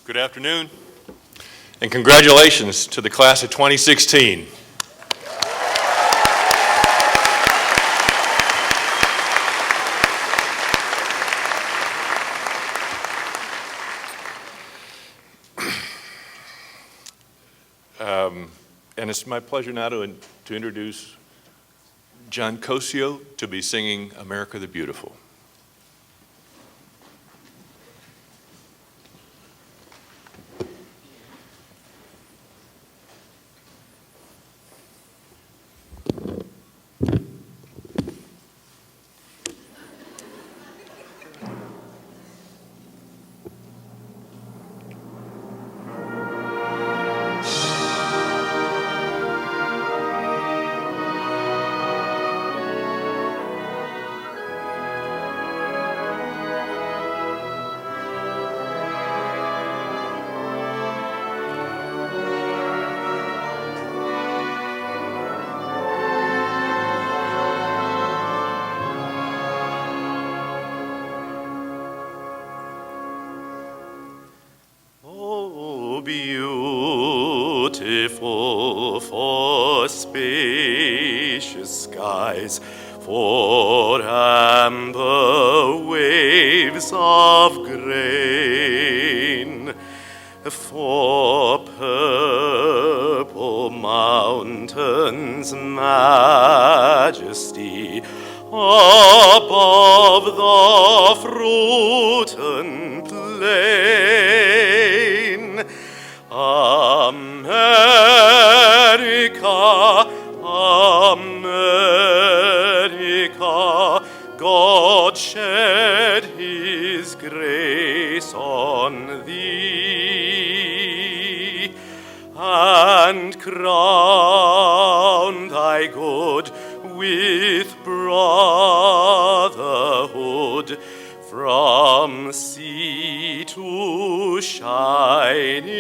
Good afternoon, and congratulations to the class of 2016. And it's my pleasure now to introduce John Cosio to be singing America the Beautiful. Beautiful for spacious skies, for amber waves of grain, for purple mountains' majesty above the fruited plain. America, America, God shed his grace on thee, and crown thy good with brotherhood, from sea to shining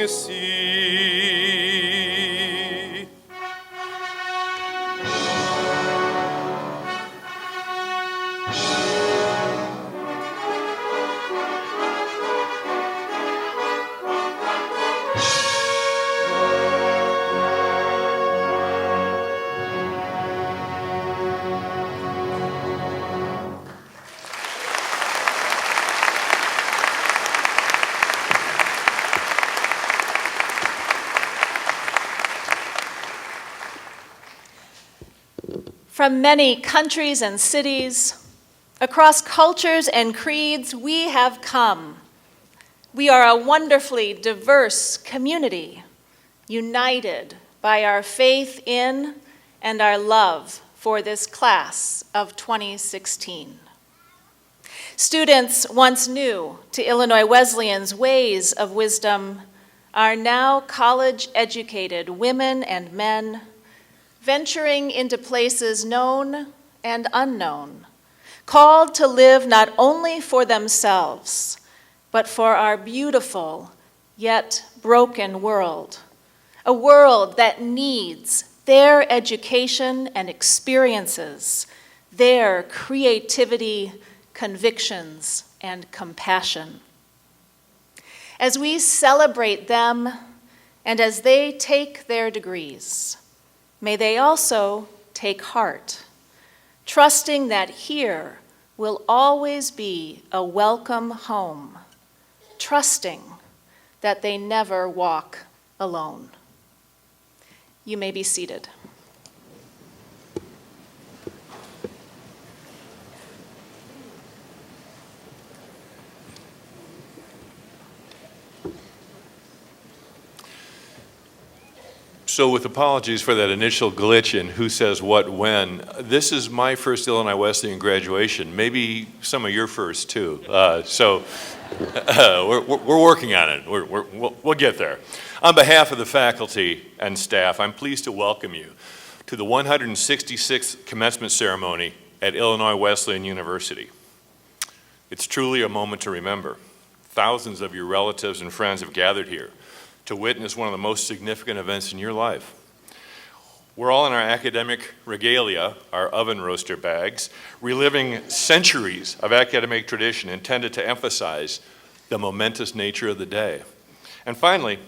sea. From many countries and cities, across cultures and creeds, we have come. We are a wonderfully diverse community, united by our faith in and our love for this class of 2016. Students once new to Illinois Wesleyan's ways of wisdom are now college-educated women and men venturing into places known and unknown, called to live not only for themselves, but for our beautiful yet broken world, a world that needs their education and experiences, their creativity, convictions, and compassion. As we celebrate them and as they take their degrees, may they also take heart, trusting that here will always be a welcome home, trusting that they never walk alone. You may be seated. So with apologies for that initial glitch in who says what when, this is my first Illinois Wesleyan graduation, maybe some of your first too. We're working on it, we'll get there. On behalf of the faculty and staff, I'm pleased to welcome you to the 166th commencement ceremony at Illinois Wesleyan University. It's truly a moment to remember. Thousands of your relatives and friends have gathered here to witness one of the most significant events in your life. We're all in our academic regalia, our oven roaster bags, reliving centuries of academic tradition intended to emphasize the momentous nature of the day. And finally,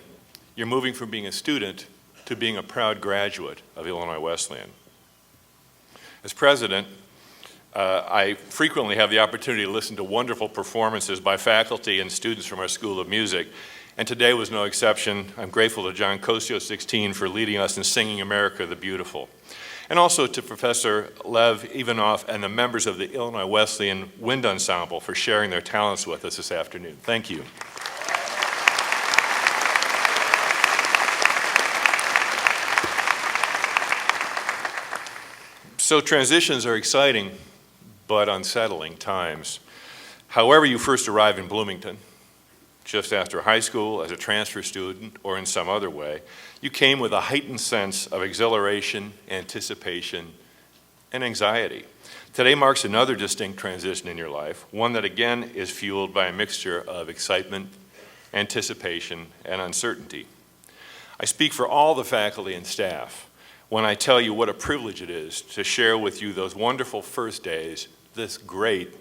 you're moving from being a student to being a proud graduate of Illinois Wesleyan. As president, I frequently have the opportunity to listen to wonderful performances by faculty and students from our School of Music, and today was no exception. I'm grateful to John Cosio 16 for leading us in singing America the Beautiful, and also to Professor Lev Ivanov and the members of the Illinois Wesleyan Wind Ensemble for sharing their talents with us this afternoon. Thank you. So transitions are exciting but unsettling times. However you first arrived in Bloomington, just after high school, as a transfer student, or in some other way, you came with a heightened sense of exhilaration, anticipation, and anxiety. Today marks another distinct transition in your life, one that again is fueled by a mixture of excitement, anticipation, and uncertainty. I speak for all the faculty and staff when I tell you what a privilege it is to share with you those wonderful first days, this great,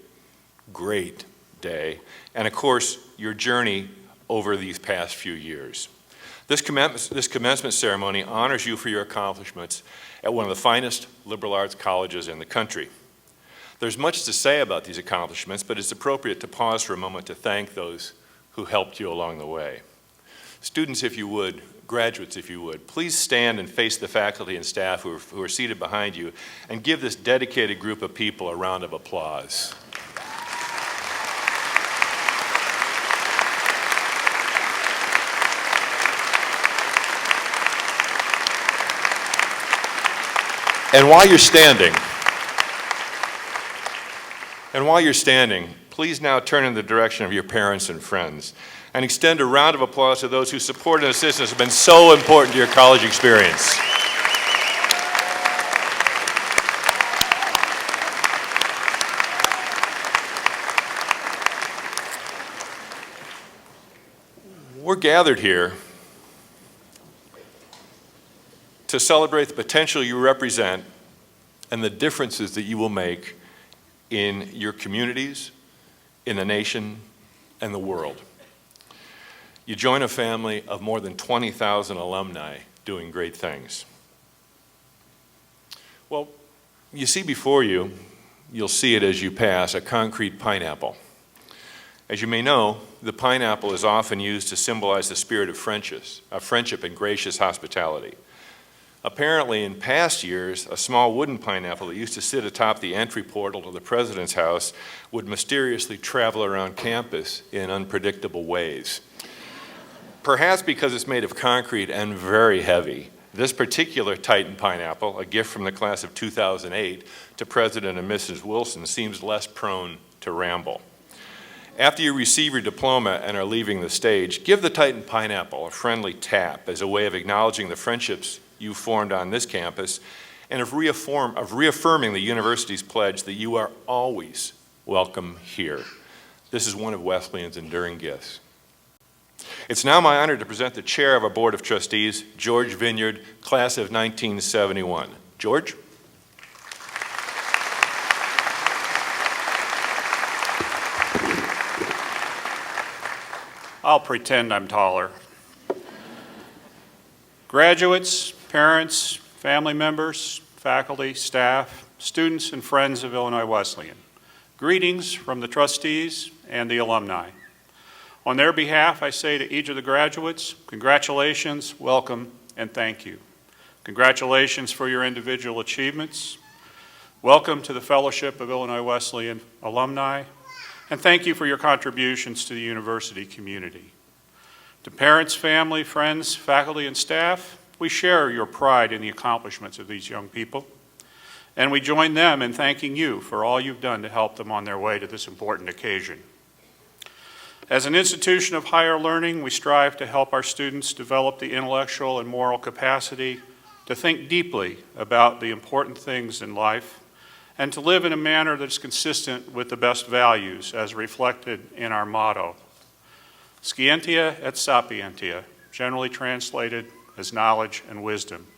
great day, and of course, your journey over these past few years. This commencement ceremony honors you for your accomplishments at one of the finest liberal arts colleges in the country. There's much to say about these accomplishments, but it's appropriate to pause for a moment to thank those who helped you along the way. Students, if you would, graduates, if you would, please stand and face the faculty and staff who are seated behind you and give this dedicated group of people a round of applause. And while you're standing, please now turn in the direction of your parents and friends and extend a round of applause to those whose support and assistance have been so important to your college experience. We're gathered here to celebrate the potential you represent and the differences that you will make in your communities, in the nation, and the world. You join a family of more than 20,000 alumni doing great things. Well, you see before you, you'll see it as you pass, a concrete pineapple. As you may know, the pineapple is often used to symbolize the spirit of friendship and gracious hospitality. Apparently, in past years, a small wooden pineapple that used to sit atop the entry portal to the president's house would mysteriously travel around campus in unpredictable ways. Perhaps because it's made of concrete and very heavy, this particular Titan pineapple, a gift from the class of 2008 to President and Mrs. Wilson, seems less prone to ramble. After you receive your diploma and are leaving the stage, give the Titan pineapple a friendly tap as a way of acknowledging the friendships you formed on this campus and of reaffirming the university's pledge that you are always welcome here. This is one of Wesleyan's enduring gifts. It's now my honor to present the chair of our Board of Trustees, George Vineyard, class of 1971. George? I'll pretend I'm taller. Graduates, parents, family members, faculty, staff, students, and friends of Illinois Wesleyan, greetings from the trustees and the alumni. On their behalf, I say to each of the graduates, congratulations, welcome, and thank you. Congratulations for your individual achievements. Welcome to the Fellowship of Illinois Wesleyan Alumni, and thank you for your contributions to the university community. To parents, family, friends, faculty, and staff, we share your pride in the accomplishments of these young people, and we join them in thanking you for all you've done to help them on their way to this important occasion. As an institution of higher learning, we strive to help our students develop the intellectual and moral capacity to think deeply about the important things in life and to live in a manner that is consistent with the best values as reflected in our motto, Scientia et Sapientia, generally translated as knowledge and wisdom.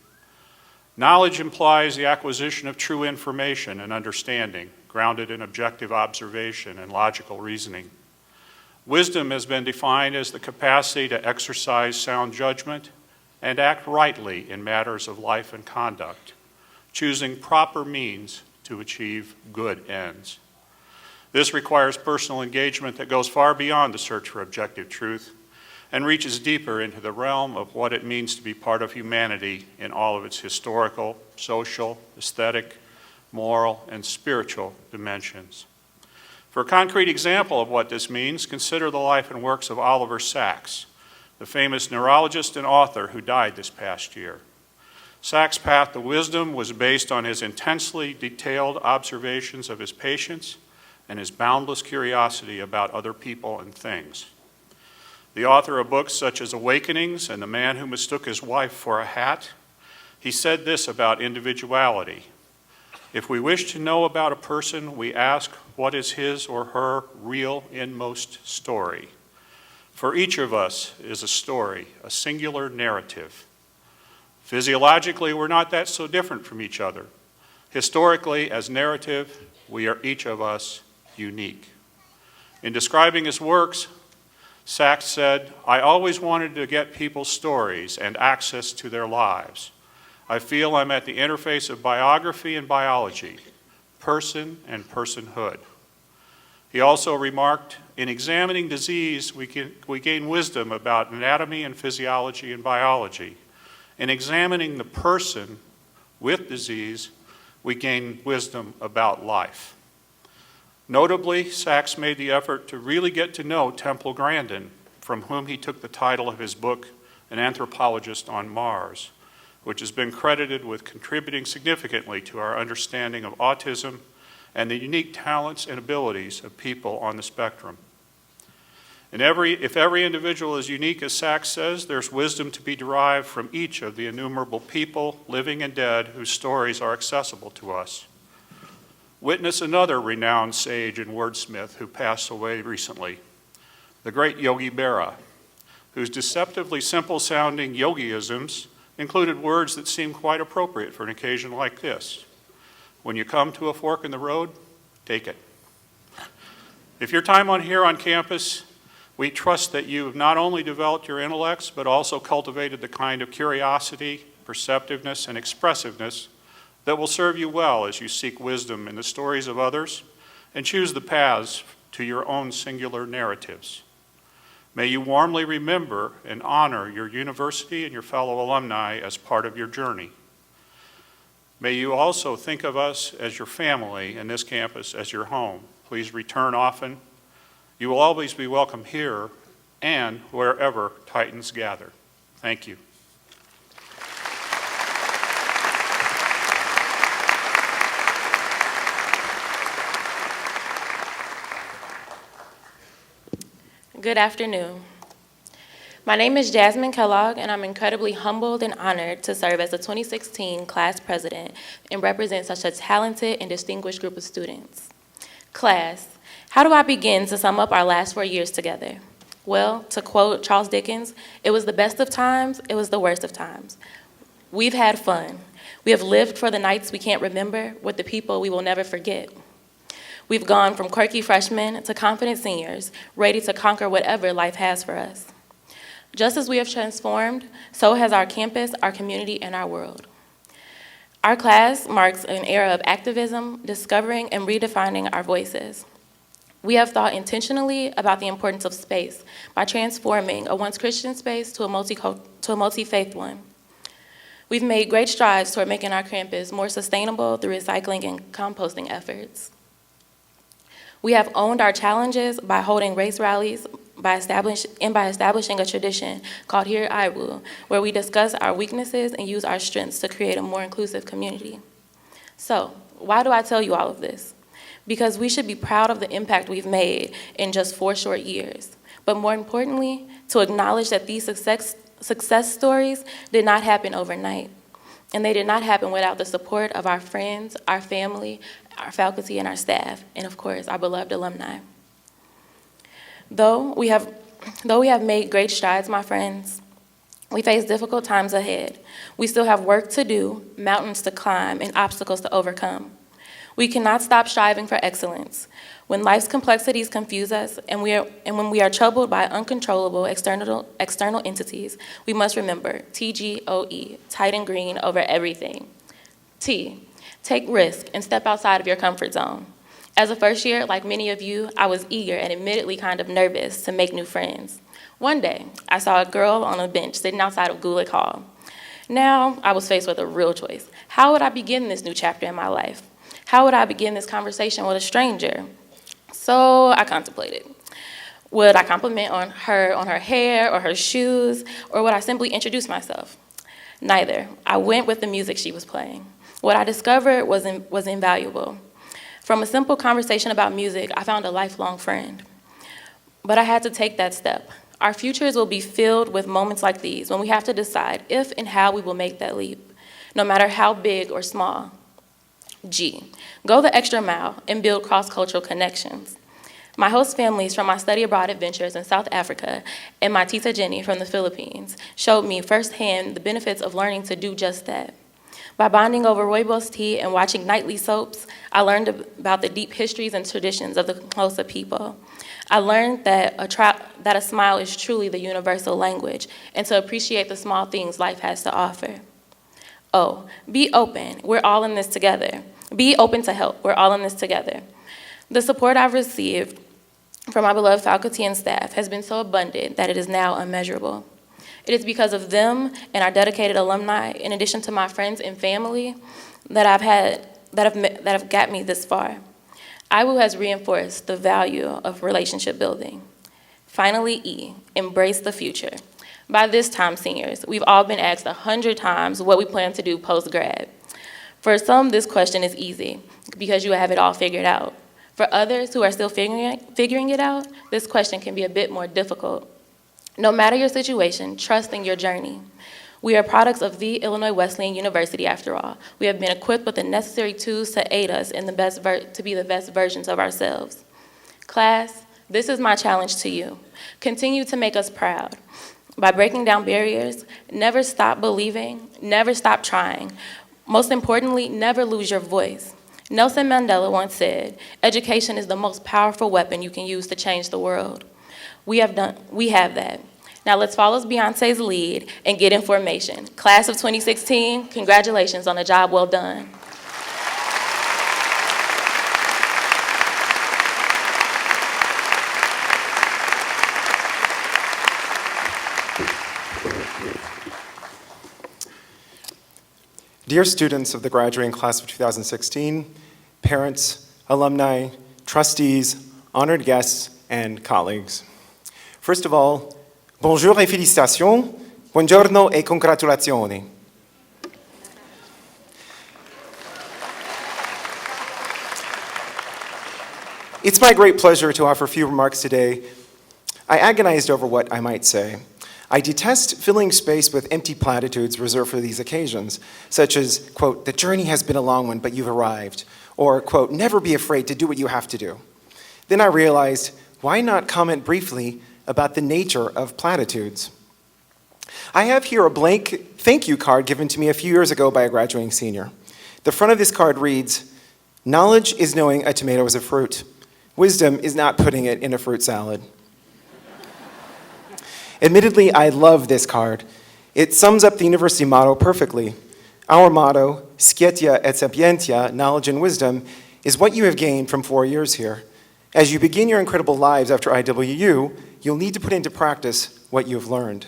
Knowledge implies the acquisition of true information and understanding, grounded in objective observation and logical reasoning. Wisdom has been defined as the capacity to exercise sound judgment and act rightly in matters of life and conduct, choosing proper means to achieve good ends. This requires personal engagement that goes far beyond the search for objective truth and reaches deeper into the realm of what it means to be part of humanity in all of its historical, social, aesthetic, moral, and spiritual dimensions. For a concrete example of what this means, consider the life and works of Oliver Sacks, the famous neurologist and author who died this past year. Sacks' path to wisdom was based on his intensely detailed observations of his patients and his boundless curiosity about other people and things. The author of books such as Awakenings and The Man Who Mistook His Wife for a Hat, he said this about individuality. If we wish to know about a person, we ask what is his or her real inmost story. For each of us is a story, a singular narrative. Physiologically, we're not that so different from each other. Historically, as narrative, we are each of us unique. In describing his works, Sacks said, "I always wanted to get people's stories and access to their lives. I feel I'm at the interface of biography and biology, person and personhood." He also remarked, "In examining disease, we gain wisdom about anatomy and physiology and biology. In examining the person with disease, we gain wisdom about life." Notably, Sacks made the effort to really get to know Temple Grandin, from whom he took the title of his book, An Anthropologist on Mars, which has been credited with contributing significantly to our understanding of autism and the unique talents and abilities of people on the spectrum. And if every individual is unique, as Sacks says, there's wisdom to be derived from each of the innumerable people, living and dead, whose stories are accessible to us. Witness another renowned sage and wordsmith who passed away recently, the great Yogi Berra, whose deceptively simple-sounding yogiisms included words that seem quite appropriate for an occasion like this. When you come to a fork in the road, take it. If your time here on campus, we trust that you have not only developed your intellects, but also cultivated the kind of curiosity, perceptiveness, and expressiveness that will serve you well as you seek wisdom in the stories of others and choose the paths to your own singular narratives. May you warmly remember and honor your university and your fellow alumni as part of your journey. May you also think of us as your family and this campus as your home. Please return often. You will always be welcome here and wherever Titans gather. Thank you. Good afternoon. My name is Jasmine Kellogg, and I'm incredibly humbled and honored to serve as the 2016 class president and represent such a talented and distinguished group of students. Class, how do I begin to sum up our last 4 years together? Well, to quote Charles Dickens, it was the best of times, it was the worst of times. We've had fun. We have lived for the nights we can't remember with the people we will never forget. We've gone from quirky freshmen to confident seniors, ready to conquer whatever life has for us. Just as we have transformed, so has our campus, our community, and our world. Our class marks an era of activism, discovering and redefining our voices. We have thought intentionally about the importance of space by transforming a once Christian space to a multi-faith one. We've made great strides toward making our campus more sustainable through recycling and composting efforts. We have owned our challenges by holding race rallies, by establishing a tradition called Here I Will, where we discuss our weaknesses and use our strengths to create a more inclusive community. So, why do I tell you all of this? Because we should be proud of the impact we've made in just 4 short years. But more importantly, to acknowledge that these success stories did not happen overnight. And they did not happen without the support of our friends, our family, our faculty, and our staff, and of course, our beloved alumni. Though we have made great strides, my friends, we face difficult times ahead. We still have work to do, mountains to climb, and obstacles to overcome. We cannot stop striving for excellence. When life's complexities confuse us and when we are troubled by uncontrollable external entities, we must remember TGOE, tight and green over everything. T, take risk and step outside of your comfort zone. As a first year, like many of you, I was eager and admittedly kind of nervous to make new friends. One day, I saw a girl on a bench sitting outside of Gulick Hall. Now, I was faced with a real choice. How would I begin this new chapter in my life? How would I begin this conversation with a stranger? So I contemplated. Would I compliment on her hair or her shoes, or would I simply introduce myself? Neither. I went with the music she was playing. What I discovered was invaluable. From a simple conversation about music, I found a lifelong friend. But I had to take that step. Our futures will be filled with moments like these when we have to decide if and how we will make that leap, no matter how big or small. G, go the extra mile and build cross-cultural connections. My host families from my study abroad adventures in South Africa and my tita Jenny from the Philippines showed me firsthand the benefits of learning to do just that. By bonding over rooibos tea and watching nightly soaps, I learned about the deep histories and traditions of the Xhosa people. I learned that a smile is truly the universal language, and to appreciate the small things life has to offer. O, be open. We're all in this together. Be open to help. We're all in this together. The support I've received from my beloved faculty and staff has been so abundant that it is now unmeasurable. It is because of them and our dedicated alumni, in addition to my friends and family, that have got me this far. IWU has reinforced the value of relationship building. Finally, E, embrace the future. By this time, seniors, we've all been asked 100 times what we plan to do post-grad. For some, this question is easy because you have it all figured out. For others who are still figuring it out, this question can be a bit more difficult. No matter your situation, trust in your journey. We are products of the Illinois Wesleyan University, after all. We have been equipped with the necessary tools to aid us in to be the best versions of ourselves. Class, this is my challenge to you. Continue to make us proud. By breaking down barriers, never stop believing, never stop trying. Most importantly, never lose your voice. Nelson Mandela once said, "Education is the most powerful weapon you can use to change the world." We have that. Now let's follow Beyonce's lead and get in formation. Class of 2016, congratulations on a job well done. Dear students of the graduating class of 2016, parents, alumni, trustees, honored guests, and colleagues. First of all, bonjour et félicitations, buongiorno e congratulazioni. It's my great pleasure to offer a few remarks today. I agonized over what I might say. I detest filling space with empty platitudes reserved for these occasions, such as, quote, the journey has been a long one, but you've arrived, or, quote, never be afraid to do what you have to do. Then I realized, why not comment briefly about the nature of platitudes? I have here a blank thank you card given to me a few years ago by a graduating senior. The front of this card reads, knowledge is knowing a tomato is a fruit. Wisdom is not putting it in a fruit salad. Admittedly, I love this card. It sums up the university motto perfectly. Our motto, Scientia et Sapientia, knowledge and wisdom, is what you have gained from 4 years here. As you begin your incredible lives after IWU, you'll need to put into practice what you've learned.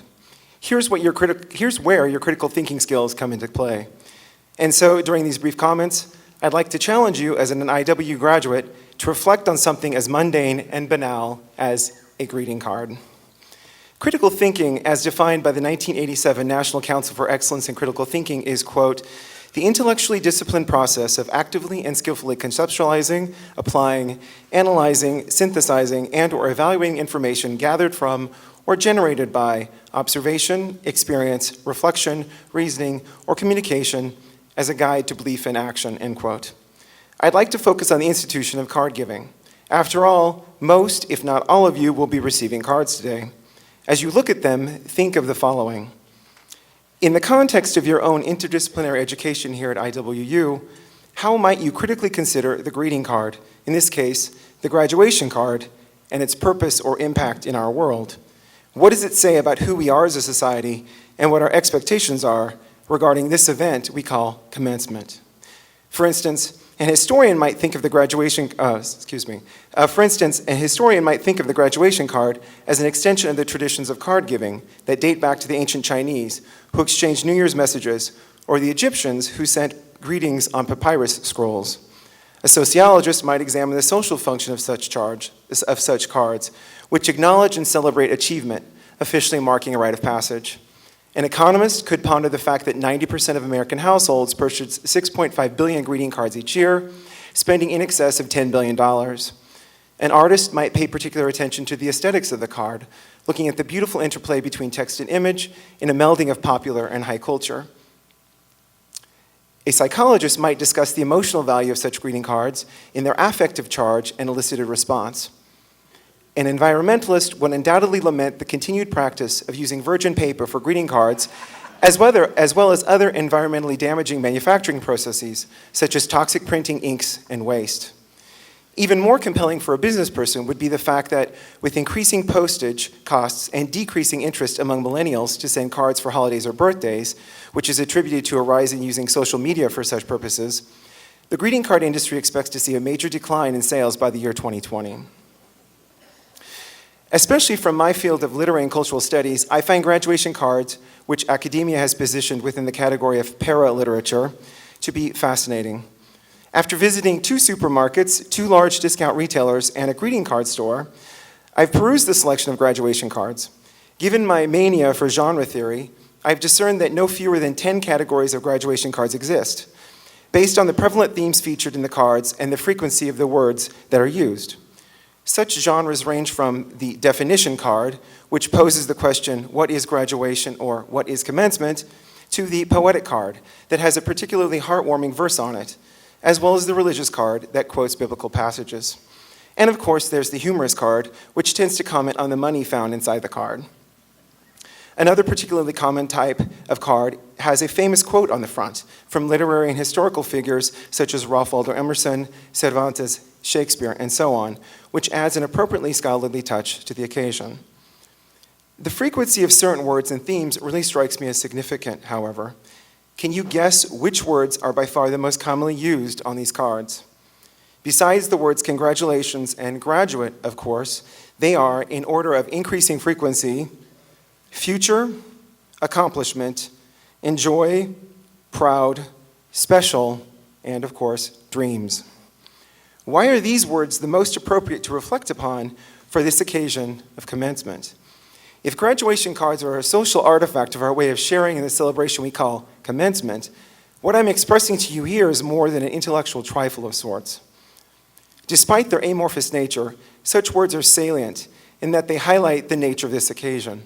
Here's where your critical thinking skills come into play. And so during these brief comments, I'd like to challenge you as an IW graduate to reflect on something as mundane and banal as a greeting card. Critical thinking, as defined by the 1987 National Council for Excellence in Critical Thinking, is, quote, the intellectually disciplined process of actively and skillfully conceptualizing, applying, analyzing, synthesizing, and/or evaluating information gathered from or generated by observation, experience, reflection, reasoning, or communication as a guide to belief and action, end quote. I'd like to focus on the institution of card giving. After all, most, if not all of you, will be receiving cards today. As you look at them, think of the following. In the context of your own interdisciplinary education here at IWU, how might you critically consider the greeting card, in this case, the graduation card, and its purpose or impact in our world? What does it say about who we are as a society and what our expectations are regarding this event we call commencement? For instance, a historian might think of the graduation card as an extension of the traditions of card giving that date back to the ancient Chinese, who exchanged New Year's messages, or the Egyptians who sent greetings on papyrus scrolls. A sociologist might examine the social function of such cards, which acknowledge and celebrate achievement, officially marking a rite of passage. An economist could ponder the fact that 90% of American households purchase 6.5 billion greeting cards each year, spending in excess of $10 billion. An artist might pay particular attention to the aesthetics of the card, looking at the beautiful interplay between text and image in a melding of popular and high culture. A psychologist might discuss the emotional value of such greeting cards in their affective charge and elicited response. An environmentalist would undoubtedly lament the continued practice of using virgin paper for greeting cards, as well as other environmentally damaging manufacturing processes, such as toxic printing inks and waste. Even more compelling for a business person would be the fact that with increasing postage costs and decreasing interest among millennials to send cards for holidays or birthdays, which is attributed to a rise in using social media for such purposes, the greeting card industry expects to see a major decline in sales by the year 2020. Especially from my field of literary and cultural studies, I find graduation cards, which academia has positioned within the category of para-literature, to be fascinating. After visiting 2 supermarkets, 2 large discount retailers, and a greeting card store, I've perused the selection of graduation cards. Given my mania for genre theory, I've discerned that no fewer than 10 categories of graduation cards exist, based on the prevalent themes featured in the cards and the frequency of the words that are used. Such genres range from the definition card, which poses the question, what is graduation or what is commencement, to the poetic card that has a particularly heartwarming verse on it, as well as the religious card that quotes biblical passages. And of course, there's the humorous card, which tends to comment on the money found inside the card. Another particularly common type of card has a famous quote on the front from literary and historical figures such as Ralph Waldo Emerson, Cervantes, Shakespeare, and so on, which adds an appropriately scholarly touch to the occasion. The frequency of certain words and themes really strikes me as significant, however. Can you guess which words are by far the most commonly used on these cards? Besides the words congratulations and graduate, of course, they are, in order of increasing frequency, future, accomplishment, enjoy, proud, special, and of course, dreams. Why are these words the most appropriate to reflect upon for this occasion of commencement? If graduation cards are a social artifact of our way of sharing in the celebration we call commencement, what I'm expressing to you here is more than an intellectual trifle of sorts. Despite their amorphous nature, such words are salient in that they highlight the nature of this occasion.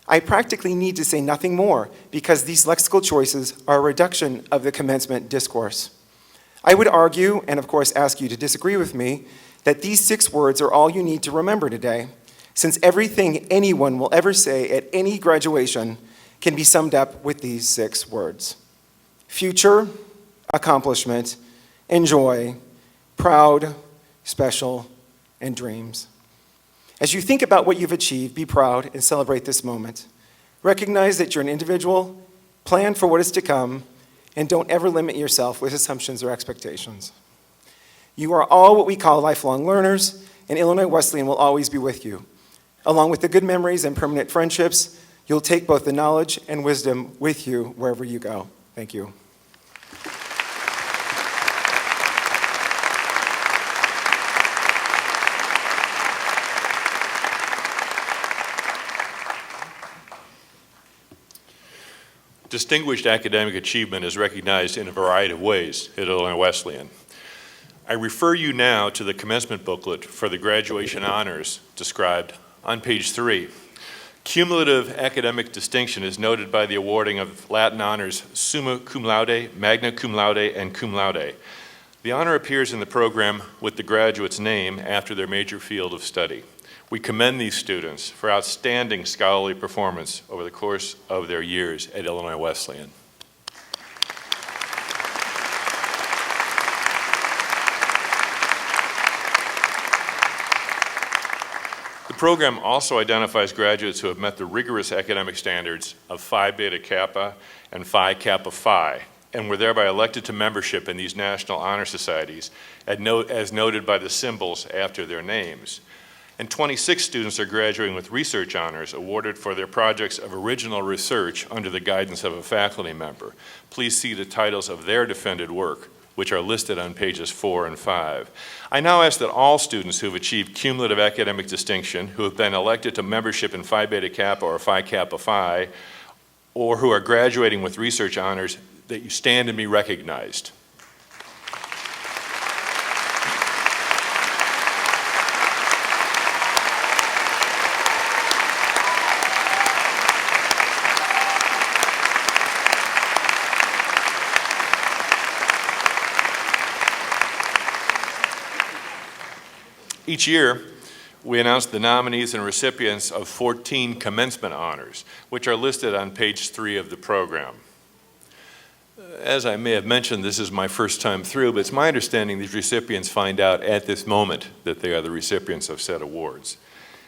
I practically need to say nothing more because these lexical choices are a reduction of the commencement discourse. I would argue, and of course ask you to disagree with me, that these 6 words are all you need to remember today, since everything anyone will ever say at any graduation can be summed up with these 6 words. Future, accomplishment, enjoy, proud, special, and dreams. As you think about what you've achieved, be proud and celebrate this moment. Recognize that you're an individual, plan for what is to come, and don't ever limit yourself with assumptions or expectations. You are all what we call lifelong learners, and Illinois Wesleyan will always be with you. Along with the good memories and permanent friendships, you'll take both the knowledge and wisdom with you wherever you go. Thank you. Distinguished academic achievement is recognized in a variety of ways at Illinois Wesleyan. I refer you now to the commencement booklet for the graduation honors described on page 3. Cumulative academic distinction is noted by the awarding of Latin honors summa cum laude, magna cum laude, and cum laude. The honor appears in the program with the graduate's name after their major field of study. We commend these students for outstanding scholarly performance over the course of their years at Illinois Wesleyan. program also identifies graduates who have met the rigorous academic standards of Phi Beta Kappa and Phi Kappa Phi, and were thereby elected to membership in these national honor societies, as noted by the symbols after their names. And 26 students are graduating with research honors awarded for their projects of original research under the guidance of a faculty member. Please see the titles of their defended work, which are listed on pages 4 and 5. I now ask that all students who have achieved cumulative academic distinction, who have been elected to membership in Phi Beta Kappa or Phi Kappa Phi, or who are graduating with research honors, that you stand and be recognized. Each year, we announce the nominees and recipients of 14 commencement honors, which are listed on page 3 of the program. As I may have mentioned, this is my first time through, but it's my understanding these recipients find out at this moment that they are the recipients of said awards.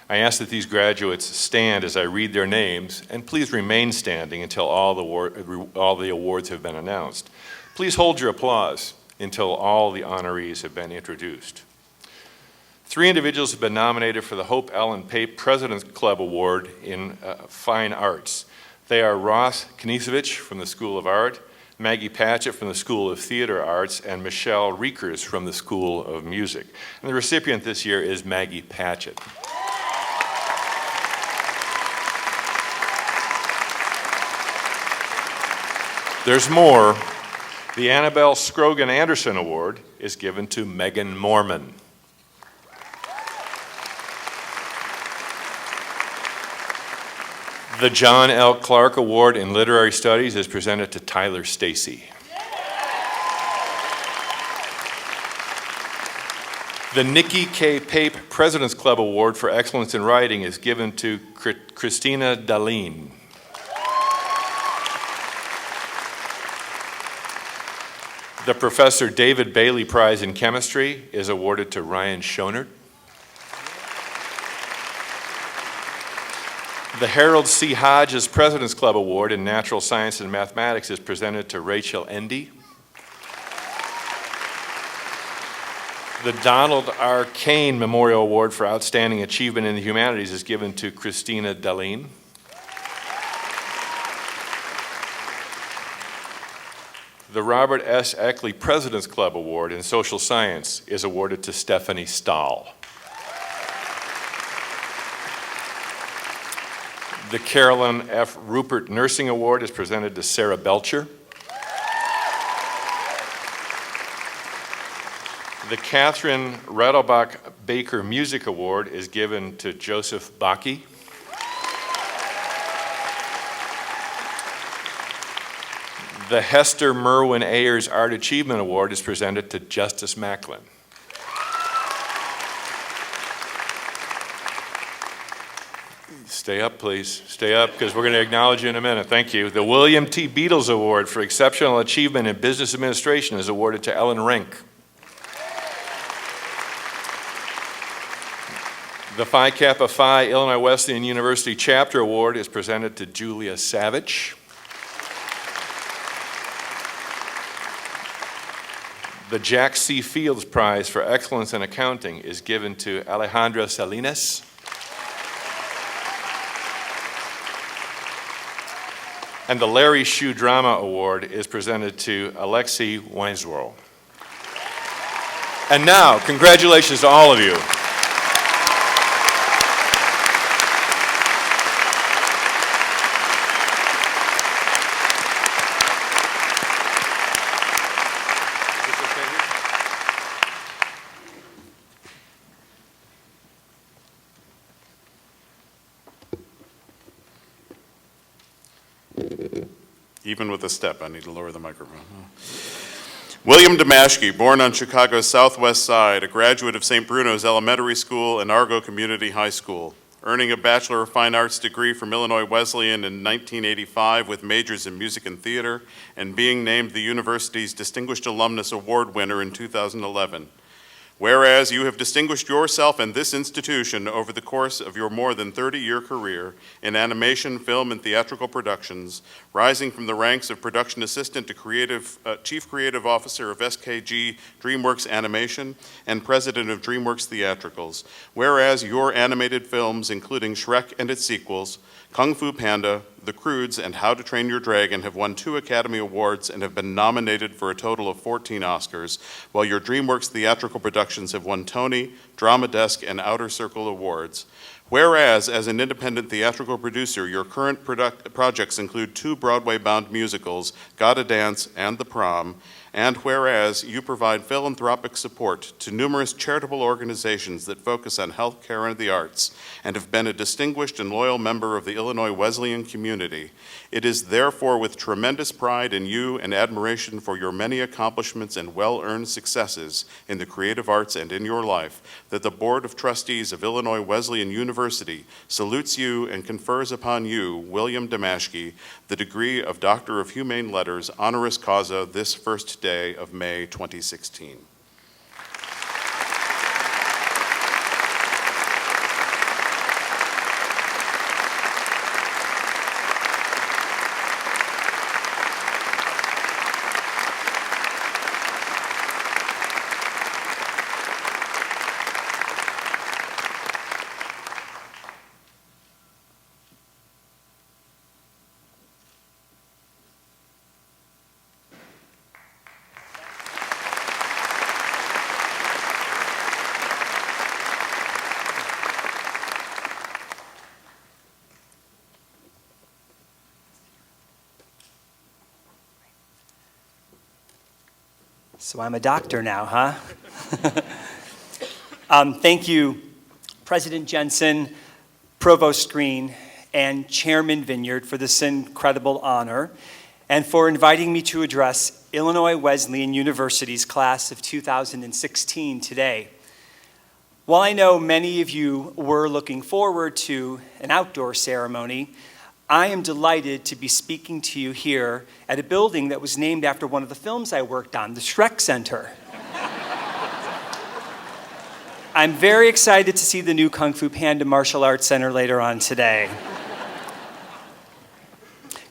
I ask that these graduates stand as I read their names, and please remain standing until all the awards have been announced. Please hold your applause until all the honorees have been introduced. 3 individuals have been nominated for the Hope Ellen Pape President's Club Award in Fine Arts. They are Ross Knisevich from the School of Art, Maggie Patchett from the School of Theater Arts, and Michelle Riekers from the School of Music. And the recipient this year is Maggie Patchett. There's more. The Annabelle Scrogan Anderson Award is given to Megan Mormon. The John L. Clark Award in Literary Studies is presented to Tyler Stacy. The Nikki K. Pape President's Club Award for Excellence in Writing is given to Christina Daleen. The Professor David Bailey Prize in Chemistry is awarded to Ryan Schonert. The Harold C. Hodges President's Club Award in Natural Science and Mathematics is presented to Rachel Endy. The Donald R. Kane Memorial Award for Outstanding Achievement in the Humanities is given to Christina Daleen. The Robert S. Eckley President's Club Award in Social Science is awarded to Stephanie Stahl. The Carolyn F. Rupert Nursing Award is presented to Sarah Belcher. The Catherine Radelbach Baker Music Award is given to Joseph Bakke. The Hester Merwin Ayers Art Achievement Award is presented to Justice Macklin. Stay up, please. Stay up, because we're going to acknowledge you in a minute. Thank you. The William T. Beatles Award for Exceptional Achievement in Business Administration is awarded to Ellen Rink. The Phi Kappa Phi Illinois Wesleyan University Chapter Award is presented to Julia Savage. The Jack C. Fields Prize for Excellence in Accounting is given to Alejandra Salinas. And the Larry Shue Drama Award is presented to Alexi Weinswirl. And now, congratulations to all of you. Even with a step, I need to lower the microphone. William Damaschke, born on Chicago's southwest side, a graduate of St. Bruno's Elementary School and Argo Community High School, earning a Bachelor of Fine Arts degree from Illinois Wesleyan in 1985 with majors in music and theater, and being named the university's Distinguished Alumnus Award winner in 2011. Whereas you have distinguished yourself and this institution over the course of your more than 30-year career in animation, film, and theatrical productions, rising from the ranks of production assistant to chief creative officer of SKG DreamWorks Animation and president of DreamWorks Theatricals. Whereas your animated films, including Shrek and its sequels, Kung Fu Panda, The Croods, and How to Train Your Dragon have won 2 Academy Awards and have been nominated for a total of 14 Oscars, while your DreamWorks theatrical productions have won Tony, Drama Desk, and Outer Circle Awards. Whereas, as an independent theatrical producer, your current projects include 2 Broadway-bound musicals, Gotta Dance and The Prom, and whereas you provide philanthropic support to numerous charitable organizations that focus on health care and the arts, and have been a distinguished and loyal member of the Illinois Wesleyan community, it is therefore with tremendous pride in you and admiration for your many accomplishments and well-earned successes in the creative arts and in your life that the Board of Trustees of Illinois Wesleyan University salutes you and confers upon you, William Damaschke, the degree of Doctor of Humane Letters honoris causa this first day of May 2016. So I'm a doctor now, huh? Thank you, President Jensen, Provost Green, and Chairman Vineyard for this incredible honor, and for inviting me to address Illinois Wesleyan University's class of 2016 today. While I know many of you were looking forward to an outdoor ceremony, I am delighted to be speaking to you here at a building that was named after one of the films I worked on, the Shrek Center. I'm very excited to see the new Kung Fu Panda Martial Arts Center later on today.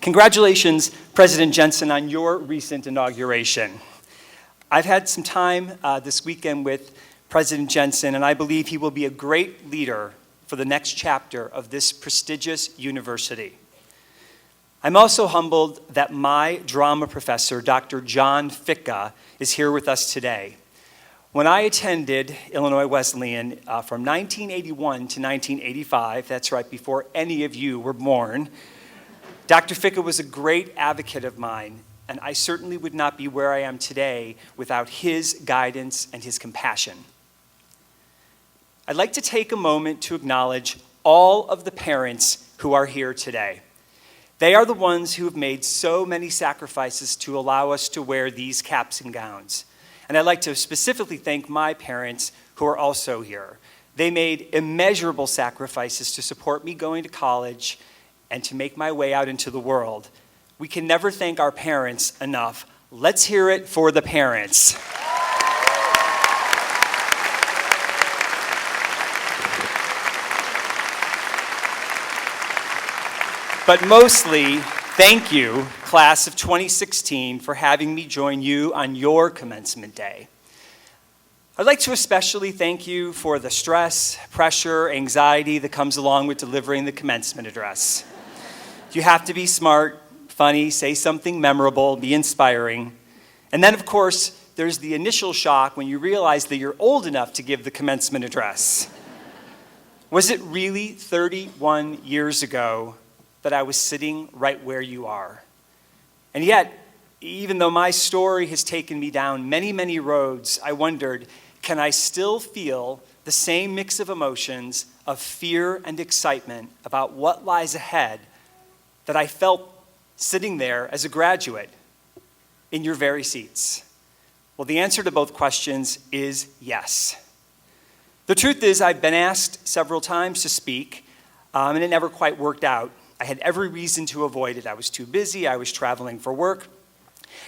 Congratulations, President Jensen, on your recent inauguration. I've had some time this weekend with President Jensen, and I believe he will be a great leader for the next chapter of this prestigious university. I'm also humbled that my drama professor, Dr. John Ficca, is here with us today. When I attended Illinois Wesleyan from 1981 to 1985, that's right before any of you were born, Dr. Ficca was a great advocate of mine, and I certainly would not be where I am today without his guidance and his compassion. I'd like to take a moment to acknowledge all of the parents who are here today. They are the ones who have made so many sacrifices to allow us to wear these caps and gowns. And I'd like to specifically thank my parents who are also here. They made immeasurable sacrifices to support me going to college and to make my way out into the world. We can never thank our parents enough. Let's hear it for the parents. But mostly, thank you, class of 2016, for having me join you on your commencement day. I'd like to especially thank you for the stress, pressure, anxiety that comes along with delivering the commencement address. You have to be smart, funny, say something memorable, be inspiring. And then, of course, there's the initial shock when you realize that you're old enough to give the commencement address. Was it really 31 years ago that I was sitting right where you are? And yet, even though my story has taken me down many, many roads, I wondered, can I still feel the same mix of emotions of fear and excitement about what lies ahead that I felt sitting there as a graduate in your very seats? Well, the answer to both questions is yes. The truth is, I've been asked several times to speak, and it never quite worked out. I had every reason to avoid it. I was too busy, I was traveling for work.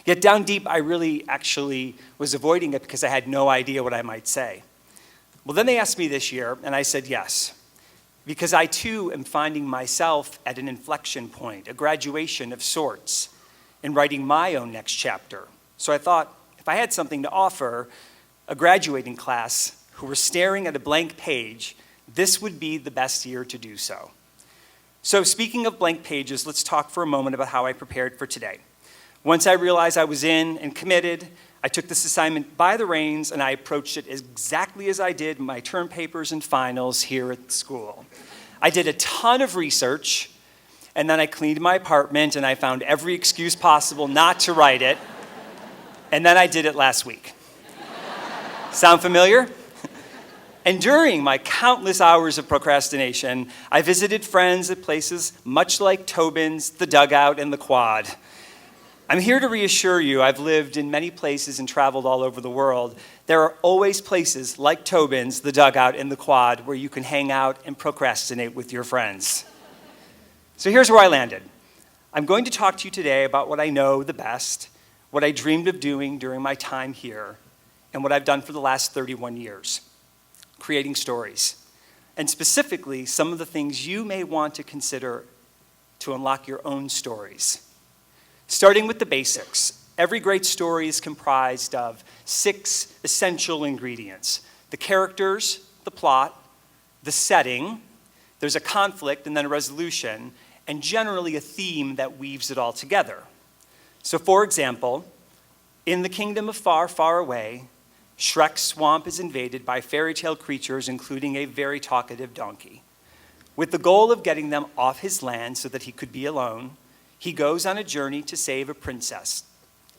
Yet down deep, I really actually was avoiding it because I had no idea what I might say. Well, then they asked me this year, and I said yes, because I too am finding myself at an inflection point, a graduation of sorts, in writing my own next chapter. So I thought, if I had something to offer a graduating class who were staring at a blank page, this would be the best year to do so. So speaking of blank pages, let's talk for a moment about how I prepared for today. Once I realized I was in and committed, I took this assignment by the reins and I approached it exactly as I did my term papers and finals here at school. I did a ton of research, and then I cleaned my apartment and I found every excuse possible not to write it, and then I did it last week. Sound familiar? And during my countless hours of procrastination, I visited friends at places much like Tobin's, the Dugout, and the Quad. I'm here to reassure you, I've lived in many places and traveled all over the world. There are always places like Tobin's, the Dugout, and the Quad where you can hang out and procrastinate with your friends. So here's where I landed. I'm going to talk to you today about what I know the best, what I dreamed of doing during my time here, and what I've done for the last 31 years. Creating stories, and specifically some of the things you may want to consider to unlock your own stories. Starting with the basics, every great story is comprised of 6 essential ingredients: the characters, the plot, the setting, there's a conflict and then a resolution, and generally a theme that weaves it all together. So for example, in the kingdom of far, far away, Shrek's swamp is invaded by fairy tale creatures, including a very talkative donkey. With the goal of getting them off his land so that he could be alone, he goes on a journey to save a princess,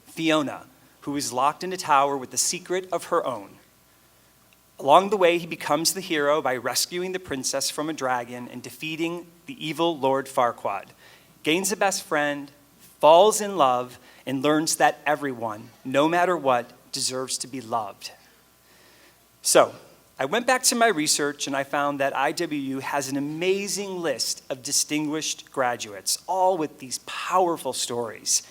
Fiona, who is locked in a tower with a secret of her own. Along the way, he becomes the hero by rescuing the princess from a dragon and defeating the evil Lord Farquaad, gains a best friend, falls in love, and learns that everyone, no matter what, deserves to be loved. So, I went back to my research and I found that IWU has an amazing list of distinguished graduates, all with these powerful stories.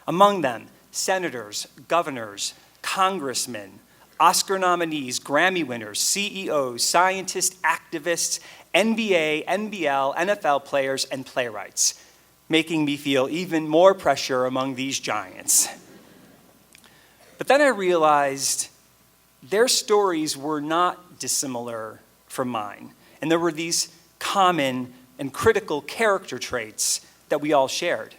Among them, senators, governors, congressmen, Oscar nominees, Grammy winners, CEOs, scientists, activists, NBA, NBL, NFL players, and playwrights, making me feel even more pressure among these giants. But then I realized their stories were not dissimilar from mine, and there were these common and critical character traits that we all shared.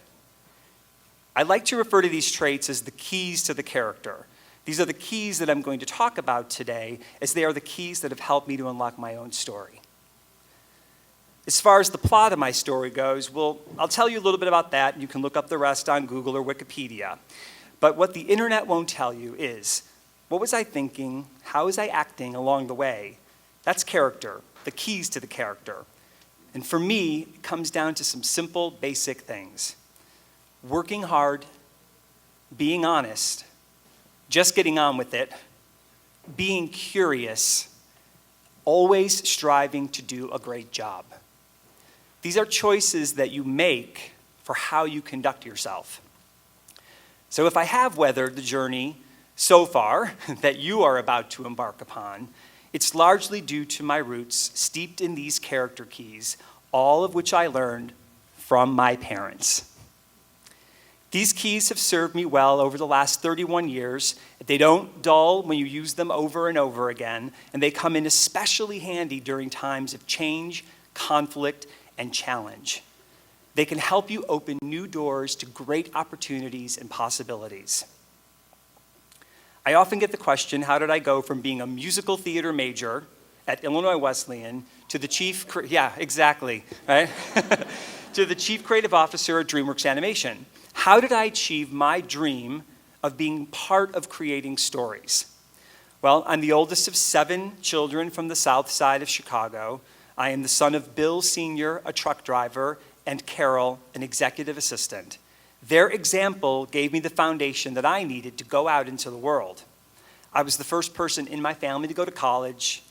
I like to refer to these traits as the keys to the character. These are the keys that I'm going to talk about today, as they are the keys that have helped me to unlock my own story. As far as the plot of my story goes, well, I'll tell you a little bit about that. You can look up the rest on Google or Wikipedia. But what the internet won't tell you is, what was I thinking? How was I acting along the way? That's character, the keys to the character. And for me, it comes down to some simple, basic things. Working hard, being honest, just getting on with it, being curious, always striving to do a great job. These are choices that you make for how you conduct yourself. So if I have weathered the journey so far that you are about to embark upon, it's largely due to my roots steeped in these character keys, all of which I learned from my parents. These keys have served me well over the last 31 years. They don't dull when you use them over and over again, and they come in especially handy during times of change, conflict, and challenge. They can help you open new doors to great opportunities and possibilities. I often get the question, how did I go from being a musical theater major at Illinois Wesleyan to the chief, right? to the chief creative officer at DreamWorks Animation? How did I achieve my dream of being part of creating stories? Well, I'm the oldest of 7 children from the south side of Chicago. I am the son of Bill Sr., a truck driver, and Carol, an executive assistant. Their example gave me the foundation that I needed to go out into the world. I was the first person in my family to go to college,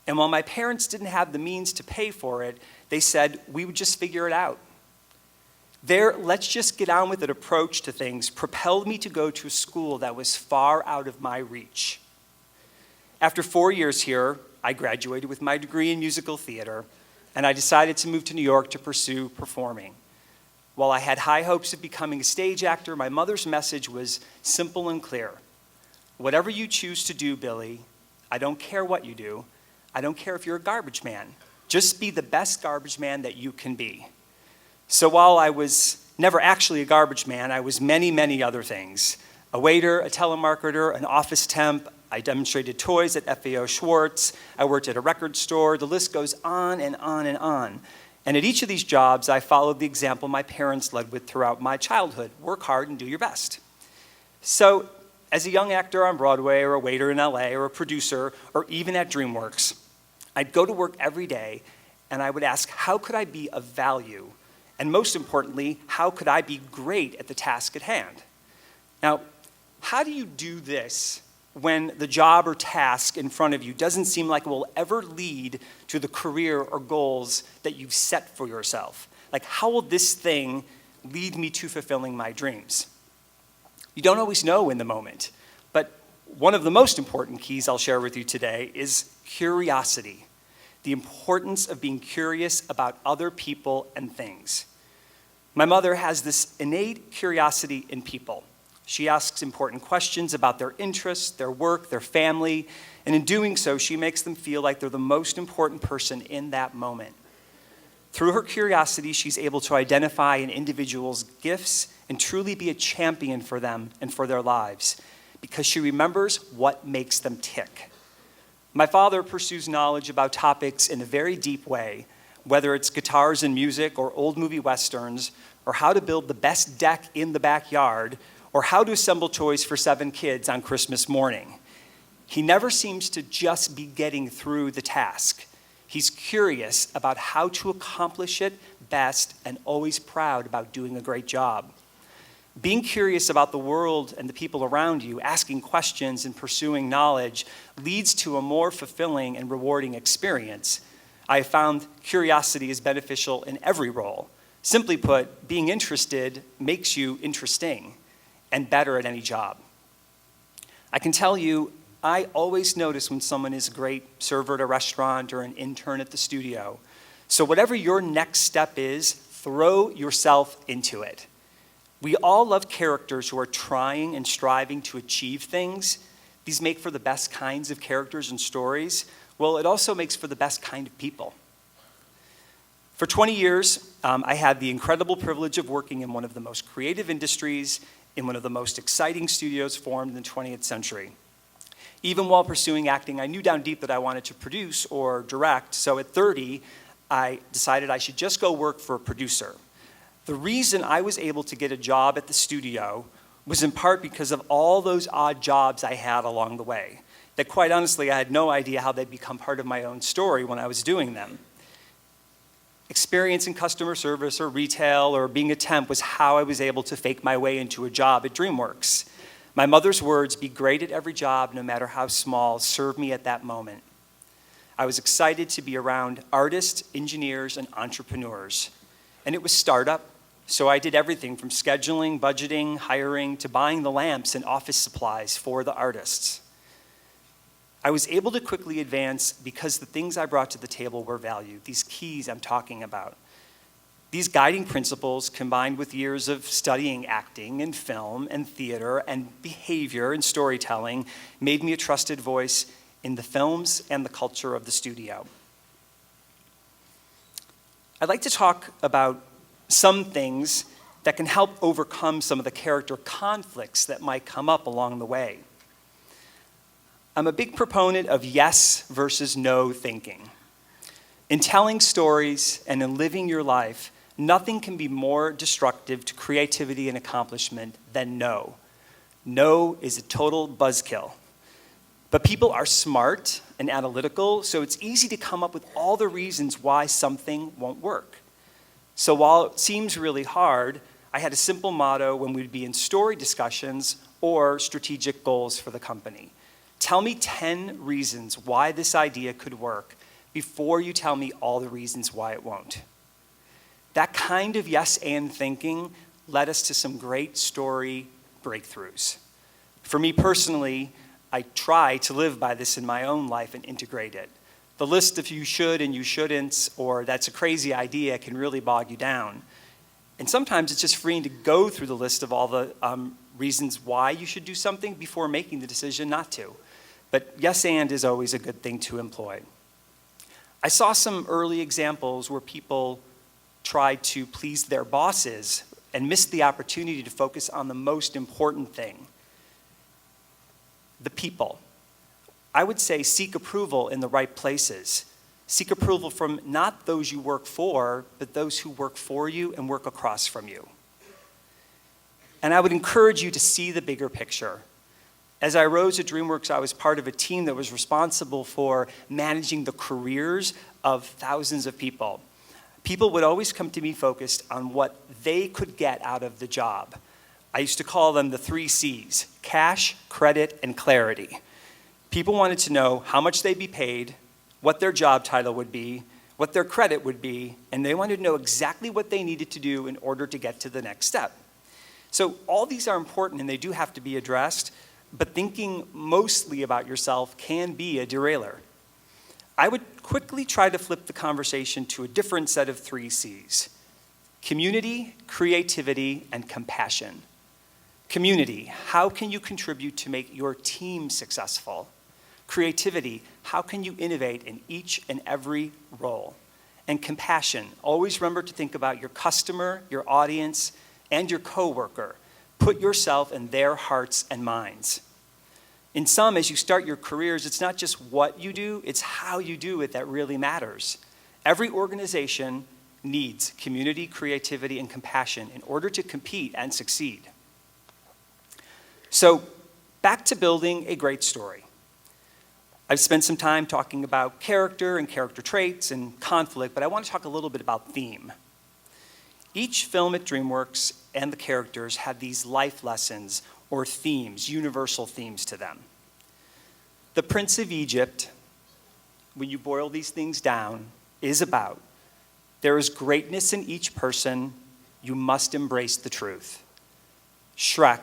and while my parents didn't have the means to pay for it, they said we would just figure it out. Their let's just get on with it approach to things propelled me to go to a school that was far out of my reach. After 4 years here, I graduated with my degree in musical theater, and I decided to move to New York to pursue performing. While I had high hopes of becoming a stage actor, my mother's message was simple and clear. Whatever you choose to do, Billy, I don't care what you do. I don't care if you're a garbage man. Just be the best garbage man that you can be. So while I was never actually a garbage man, I was many, many other things. A waiter, a telemarketer, an office temp. I demonstrated toys at FAO Schwartz. I worked at a record store. The list goes on and on and on. And at each of these jobs, I followed the example my parents led with throughout my childhood. Work hard and do your best. So as a young actor on Broadway or a waiter in LA or a producer or even at DreamWorks, I'd go to work every day and I would ask, how could I be of value? And most importantly, how could I be great at the task at hand? Now, how do you do this when the job or task in front of you doesn't seem like it will ever lead to the career or goals that you've set for yourself? Like, how will this thing lead me to fulfilling my dreams? You don't always know in the moment, but one of the most important keys I'll share with you today is curiosity, the importance of being curious about other people and things. My mother has this innate curiosity in people. She asks important questions about their interests, their work, their family, and in doing so, she makes them feel like they're the most important person in that moment. Through her curiosity, she's able to identify an individual's gifts and truly be a champion for them and for their lives, because she remembers what makes them tick. My father pursues knowledge about topics in a very deep way, whether it's guitars and music or old movie westerns, or how to build the best deck in the backyard, or how to assemble toys for 7 kids on Christmas morning. He never seems to just be getting through the task. He's curious about how to accomplish it best and always proud about doing a great job. Being curious about the world and the people around you, asking questions and pursuing knowledge leads to a more fulfilling and rewarding experience. I have found curiosity is beneficial in every role. Simply put, being interested makes you interesting and better at any job. I can tell you, I always notice when someone is a great server at a restaurant or an intern at the studio. So whatever your next step is, throw yourself into it. We all love characters who are trying and striving to achieve things. These make for the best kinds of characters and stories. Well, it also makes for the best kind of people. For 20 years, I had the incredible privilege of working in one of the most creative industries, in one of the most exciting studios formed in the 20th century. Even while pursuing acting, I knew down deep that I wanted to produce or direct, so at 30, I decided I should just go work for a producer. The reason I was able to get a job at the studio was in part because of all those odd jobs I had along the way, that quite honestly, I had no idea how they'd become part of my own story when I was doing them. Experience in customer service or retail or being a temp was how I was able to fake my way into a job at DreamWorks. My mother's words, "Be great at every job, no matter how small," served me at that moment. I was excited to be around artists, engineers, and entrepreneurs. And it was startup, so I did everything from scheduling, budgeting, hiring, to buying the lamps and office supplies for the artists. I was able to quickly advance because the things I brought to the table were valued, these keys I'm talking about. These guiding principles, combined with years of studying acting and film and theater and behavior and storytelling, made me a trusted voice in the films and the culture of the studio. I'd like to talk about some things that can help overcome some of the character conflicts that might come up along the way. I'm a big proponent of yes versus no thinking. In telling stories and in living your life, nothing can be more destructive to creativity and accomplishment than no. No is a total buzzkill. But people are smart and analytical, so it's easy to come up with all the reasons why something won't work. So while it seems really hard, I had a simple motto when we'd be in story discussions or strategic goals for the company. Tell me 10 reasons why this idea could work before you tell me all the reasons why it won't. That kind of yes and thinking led us to some great story breakthroughs. For me personally, I try to live by this in my own life and integrate it. The list of you should and you shouldn'ts, or that's a crazy idea, can really bog you down. And sometimes it's just freeing to go through the list of all the reasons why you should do something before making the decision not to. But yes and is always a good thing to employ. I saw some early examples where people tried to please their bosses and missed the opportunity to focus on the most important thing, the people. I would say seek approval in the right places. Seek approval from not those you work for, but those who work for you and work across from you. And I would encourage you to see the bigger picture. As I rose at DreamWorks, I was part of a team that was responsible for managing the careers of thousands of people. People would always come to me focused on what they could get out of the job. I used to call them the 3 C's: cash, credit, and clarity. People wanted to know how much they'd be paid, what their job title would be, what their credit would be, and they wanted to know exactly what they needed to do in order to get to the next step. So all these are important and they do have to be addressed, but thinking mostly about yourself can be a derailer. I would quickly try to flip the conversation to a different set of 3 C's: community, creativity, and compassion. Community, how can you contribute to make your team successful? Creativity, how can you innovate in each and every role? And compassion, always remember to think about your customer, your audience, and your coworker. Put yourself in their hearts and minds. In some, as you start your careers, it's not just what you do, it's how you do it that really matters. Every organization needs community, creativity, and compassion in order to compete and succeed. So, back to building a great story. I've spent some time talking about character and character traits and conflict, but I want to talk a little bit about theme. Each film at DreamWorks and the characters have these life lessons or themes, universal themes to them. The Prince of Egypt, when you boil these things down, is about there is greatness in each person, you must embrace the truth. Shrek,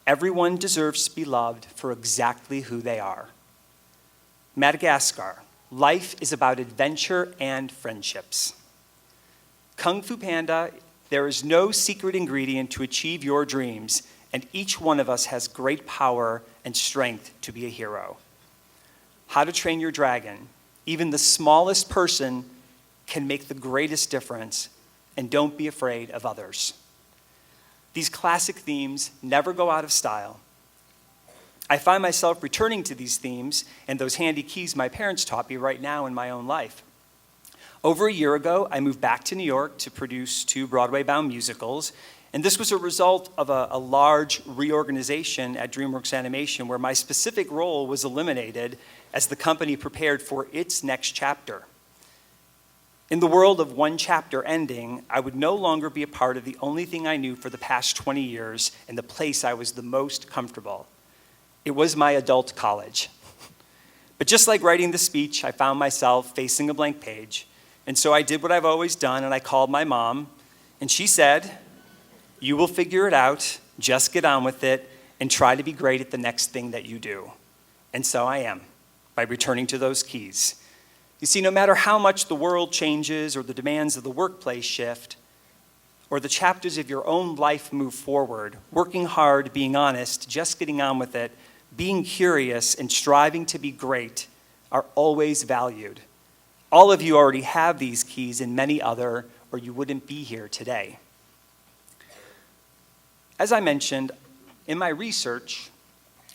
everyone deserves to be loved for exactly who they are. Madagascar, life is about adventure and friendships. Kung Fu Panda, there is no secret ingredient to achieve your dreams, and each one of us has great power and strength to be a hero. How to Train Your Dragon, even the smallest person can make the greatest difference, and don't be afraid of others. These classic themes never go out of style. I find myself returning to these themes and those handy keys my parents taught me right now in my own life. Over a year ago, I moved back to New York to produce 2 Broadway-bound musicals, and this was a result of a large reorganization at DreamWorks Animation where my specific role was eliminated as the company prepared for its next chapter. In the world of one chapter ending, I would no longer be a part of the only thing I knew for the past 20 years and the place I was the most comfortable. It was my adult college. But just like writing the speech, I found myself facing a blank page. And so I did what I've always done, and I called my mom, and she said, "You will figure it out, just get on with it, and try to be great at the next thing that you do." And so I am, by returning to those keys. You see, no matter how much the world changes or the demands of the workplace shift, or the chapters of your own life move forward, working hard, being honest, just getting on with it, being curious, and striving to be great are always valued. All of you already have these keys and many other, or you wouldn't be here today. As I mentioned, in my research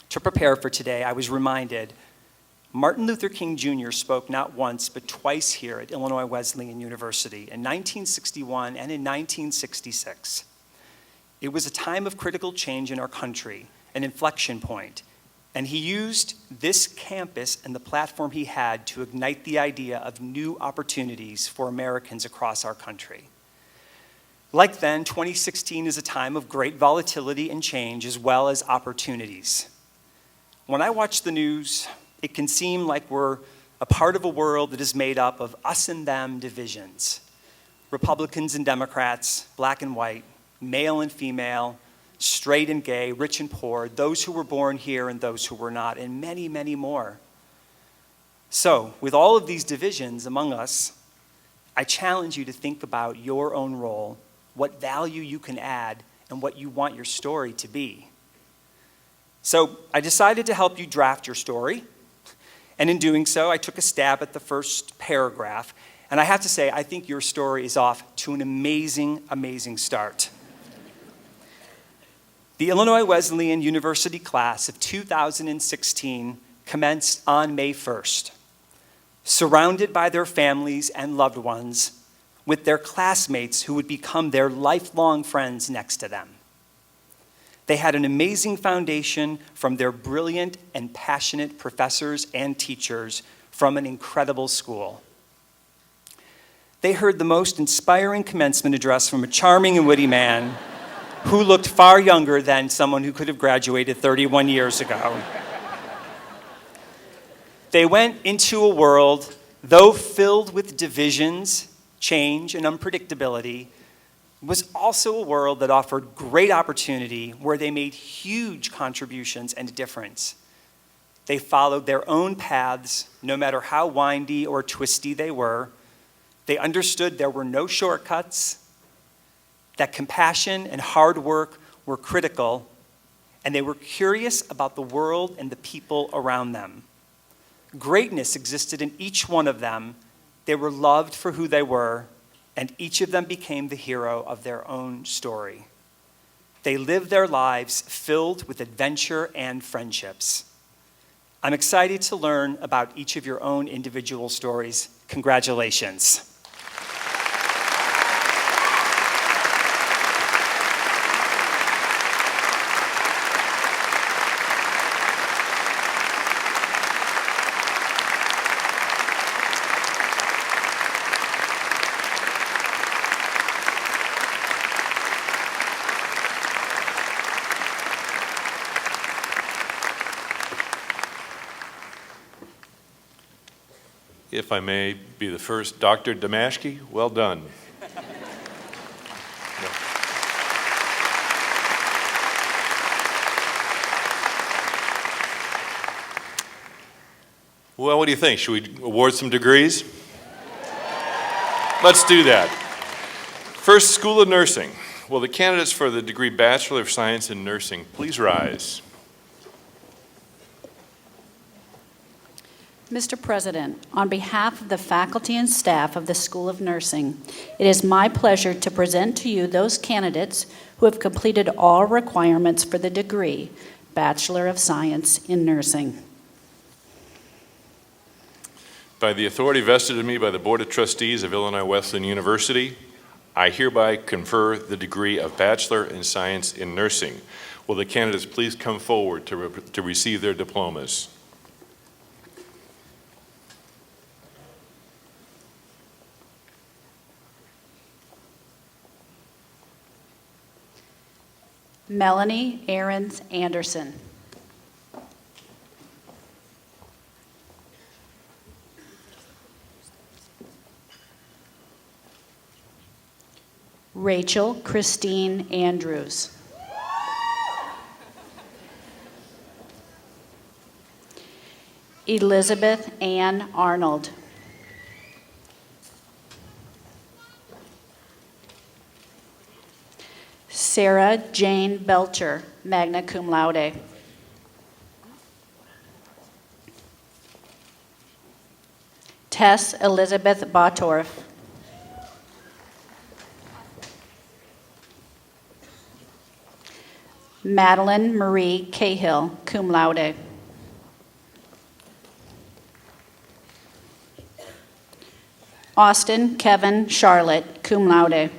to prepare for today, I was reminded Martin Luther King Jr. spoke not once but twice here at Illinois Wesleyan University in 1961 and in 1966. It was a time of critical change in our country, an inflection point, and he used this campus and the platform he had to ignite the idea of new opportunities for Americans across our country. Like then, 2016 is a time of great volatility and change as well as opportunities. When I watch the news, it can seem like we're a part of a world that is made up of us and them divisions. Republicans and Democrats, black and white, male and female, straight and gay, rich and poor, those who were born here and those who were not, and many, many more. So, with all of these divisions among us, I challenge you to think about your own role, what value you can add, and what you want your story to be. So, I decided to help you draft your story, and in doing so, I took a stab at the first paragraph, and I have to say, I think your story is off to an amazing, amazing start. The Illinois Wesleyan University class of 2016 commenced on May 1st, surrounded by their families and loved ones, with their classmates who would become their lifelong friends next to them. They had an amazing foundation from their brilliant and passionate professors and teachers from an incredible school. They heard the most inspiring commencement address from a charming and witty man who looked far younger than someone who could have graduated 31 years ago. They went into a world, though filled with divisions, change, and unpredictability, was also a world that offered great opportunity where they made huge contributions and a difference. They followed their own paths, no matter how windy or twisty they were. They understood there were no shortcuts, that compassion and hard work were critical, and they were curious about the world and the people around them. Greatness existed in each one of them. They were loved for who they were, and each of them became the hero of their own story. They lived their lives filled with adventure and friendships. I'm excited to learn about each of your own individual stories. Congratulations. If I may be the first, Dr. Damaschke, well done. Well, what do you think? Should we award some degrees? Let's do that. First, School of Nursing. Will the candidates for the degree Bachelor of Science in Nursing please rise? Mr. President, on behalf of the faculty and staff of the School of Nursing, it is my pleasure to present to you those candidates who have completed all requirements for the degree Bachelor of Science in Nursing. By the authority vested in me by the Board of Trustees of Illinois Wesleyan University, I hereby confer the degree of Bachelor in Science in Nursing. Will the candidates please come forward to receive their diplomas? Melanie Aarons Anderson. Rachel Christine Andrews. Elizabeth Ann Arnold. Sarah Jane Belcher, magna cum laude. Tess Elizabeth Bottorff. Madeline Marie Cahill, cum laude. Austin Kevin Charlotte, cum laude.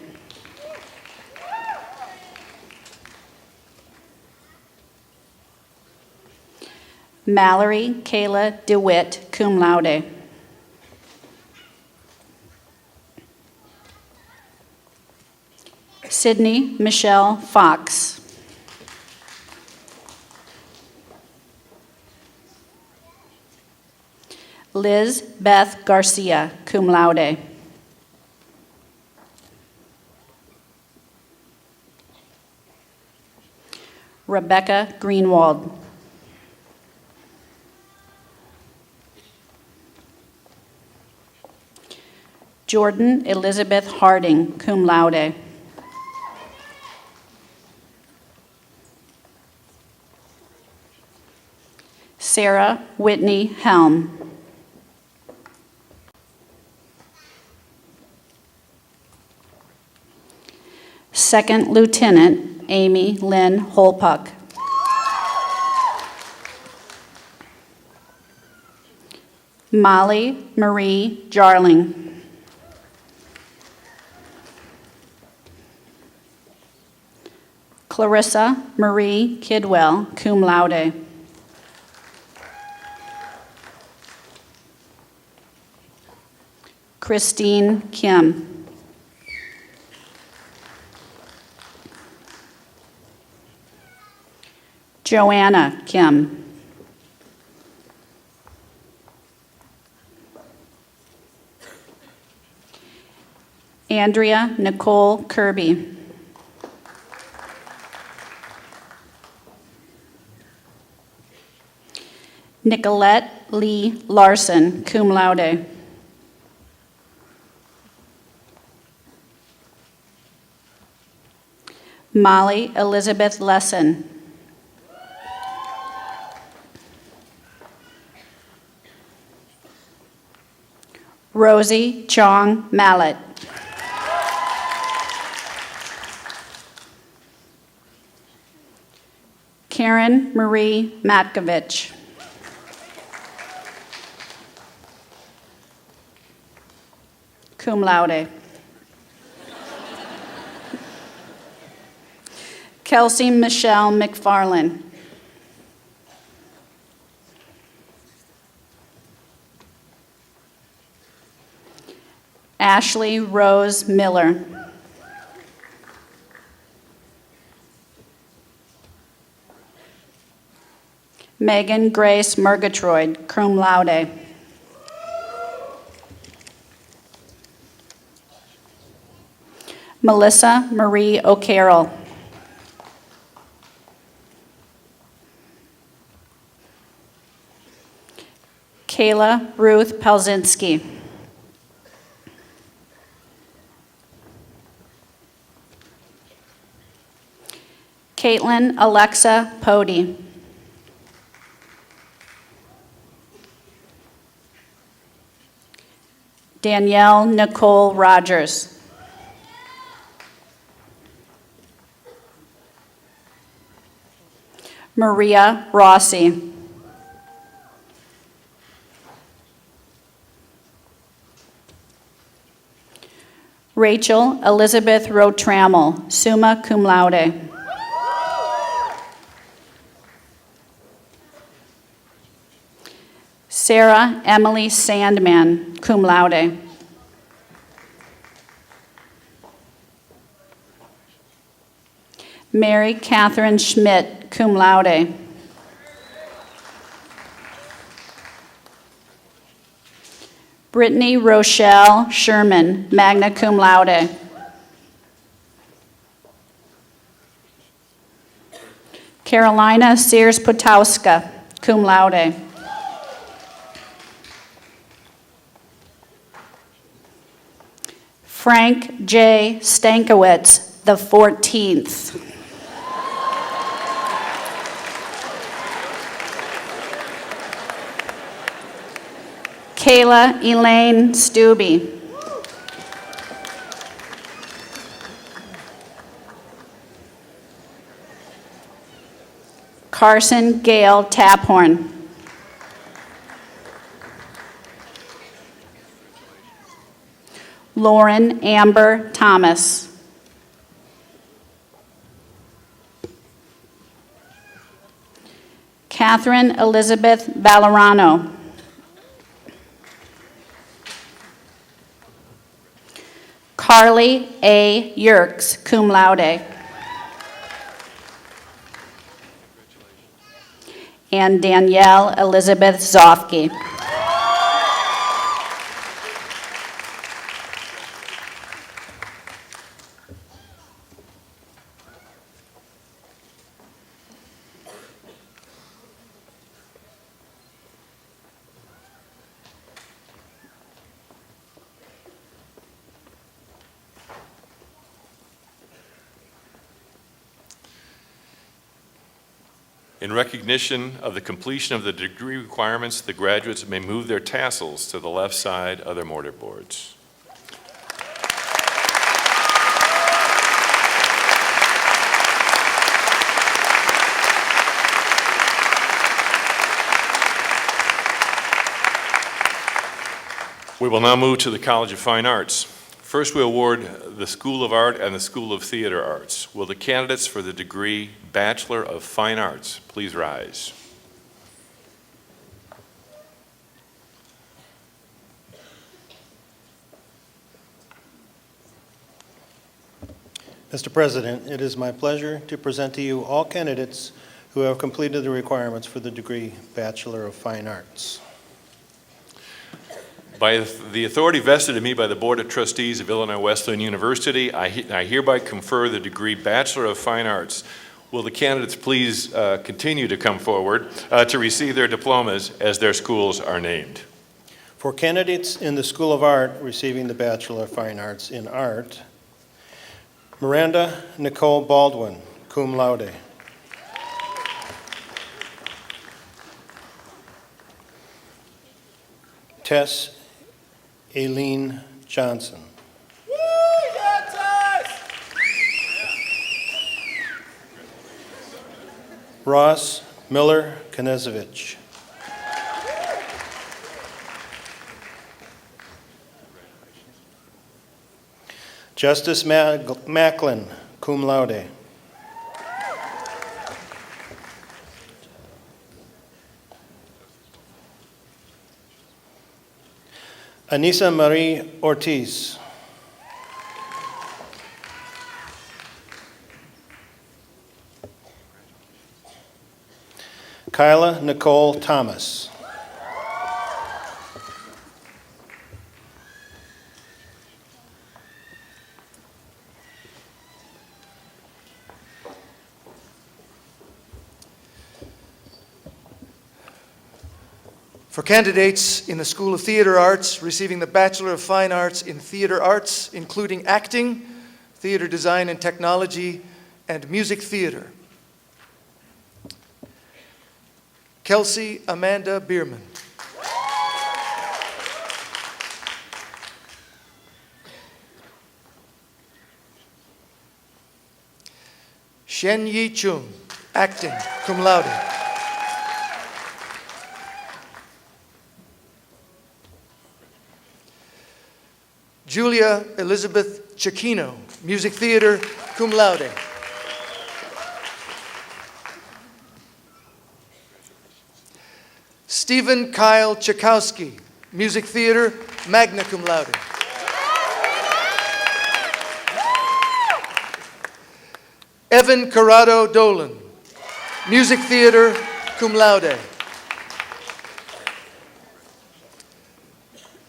Mallory Kayla DeWitt, cum laude. Sydney Michelle Fox. Liz Beth Garcia, cum laude. Rebecca Greenwald. Jordan Elizabeth Harding, cum laude. Sarah Whitney Helm. Second Lieutenant Amy Lynn Holpuck. Molly Marie Jarling. Clarissa Marie Kidwell, cum laude. Christine Kim. Joanna Kim. Andrea Nicole Kirby. Nicolette Lee Larson, cum laude. Molly Elizabeth Lesson. Rosie Chong Mallet. Karen Marie Matkovich. Cum laude. Kelsey Michelle McFarland. Ashley Rose Miller. Megan Grace Murgatroyd, cum laude. Melissa Marie O'Carroll. Kayla Ruth Pelzinski. Caitlin Alexa Pody. Danielle Nicole Rogers. Maria Rossi. Rachel Elizabeth Rotrammel, summa cum laude. Sarah Emily Sandman, cum laude. Mary Catherine Schmidt, cum laude. Brittany Rochelle Sherman, magna cum laude. Carolina Sears Potowska, cum laude. Frank J. Stankiewicz, the 14th. Kayla Elaine Stubbe. Carson Gale Taphorn. Lauren Amber Thomas. Catherine Elizabeth Vallerano. Carly A. Yerkes, cum laude. And Danielle Elizabeth Zofke. In recognition of the completion of the degree requirements, the graduates may move their tassels to the left side of their mortarboards. We will now move to the College of Fine Arts. First, we award the School of Art and the School of Theater Arts. Will the candidates for the degree Bachelor of Fine Arts please rise? Mr. President, it is my pleasure to present to you all candidates who have completed the requirements for the degree Bachelor of Fine Arts. By the authority vested in me by the Board of Trustees of Illinois Wesleyan University, I hereby confer the degree Bachelor of Fine Arts. Will the candidates please continue to come forward to receive their diplomas as their schools are named? For candidates in the School of Art receiving the Bachelor of Fine Arts in Art, Miranda Nicole Baldwin, cum laude. Tess Aileen Johnson. Ross Miller Knezevich. Justice Macklin, cum laude. Anissa Marie Ortiz. Kyla Nicole Thomas. For candidates in the School of Theater Arts receiving the Bachelor of Fine Arts in Theater Arts, including acting, theater design and technology, and music theater, Kelsey Amanda Bierman. Shen Yi Chung, acting, cum laude. Julia Elizabeth Cecchino, music theater, cum laude. Stephen Kyle Chakowski, music theater, magna cum laude. Evan Corrado Dolan, music theater, cum laude.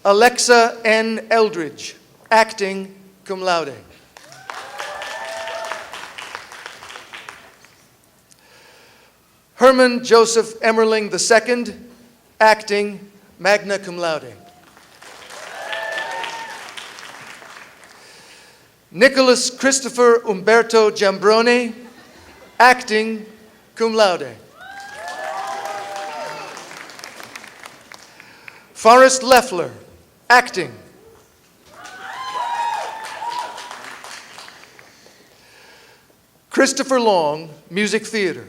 Alexa N. Eldridge, acting, cum laude. Herman Joseph Emmerling II, acting, magna cum laude. Nicholas Christopher Umberto Giambrone, acting, cum laude. Forrest Leffler, acting. Christopher Long, music theater.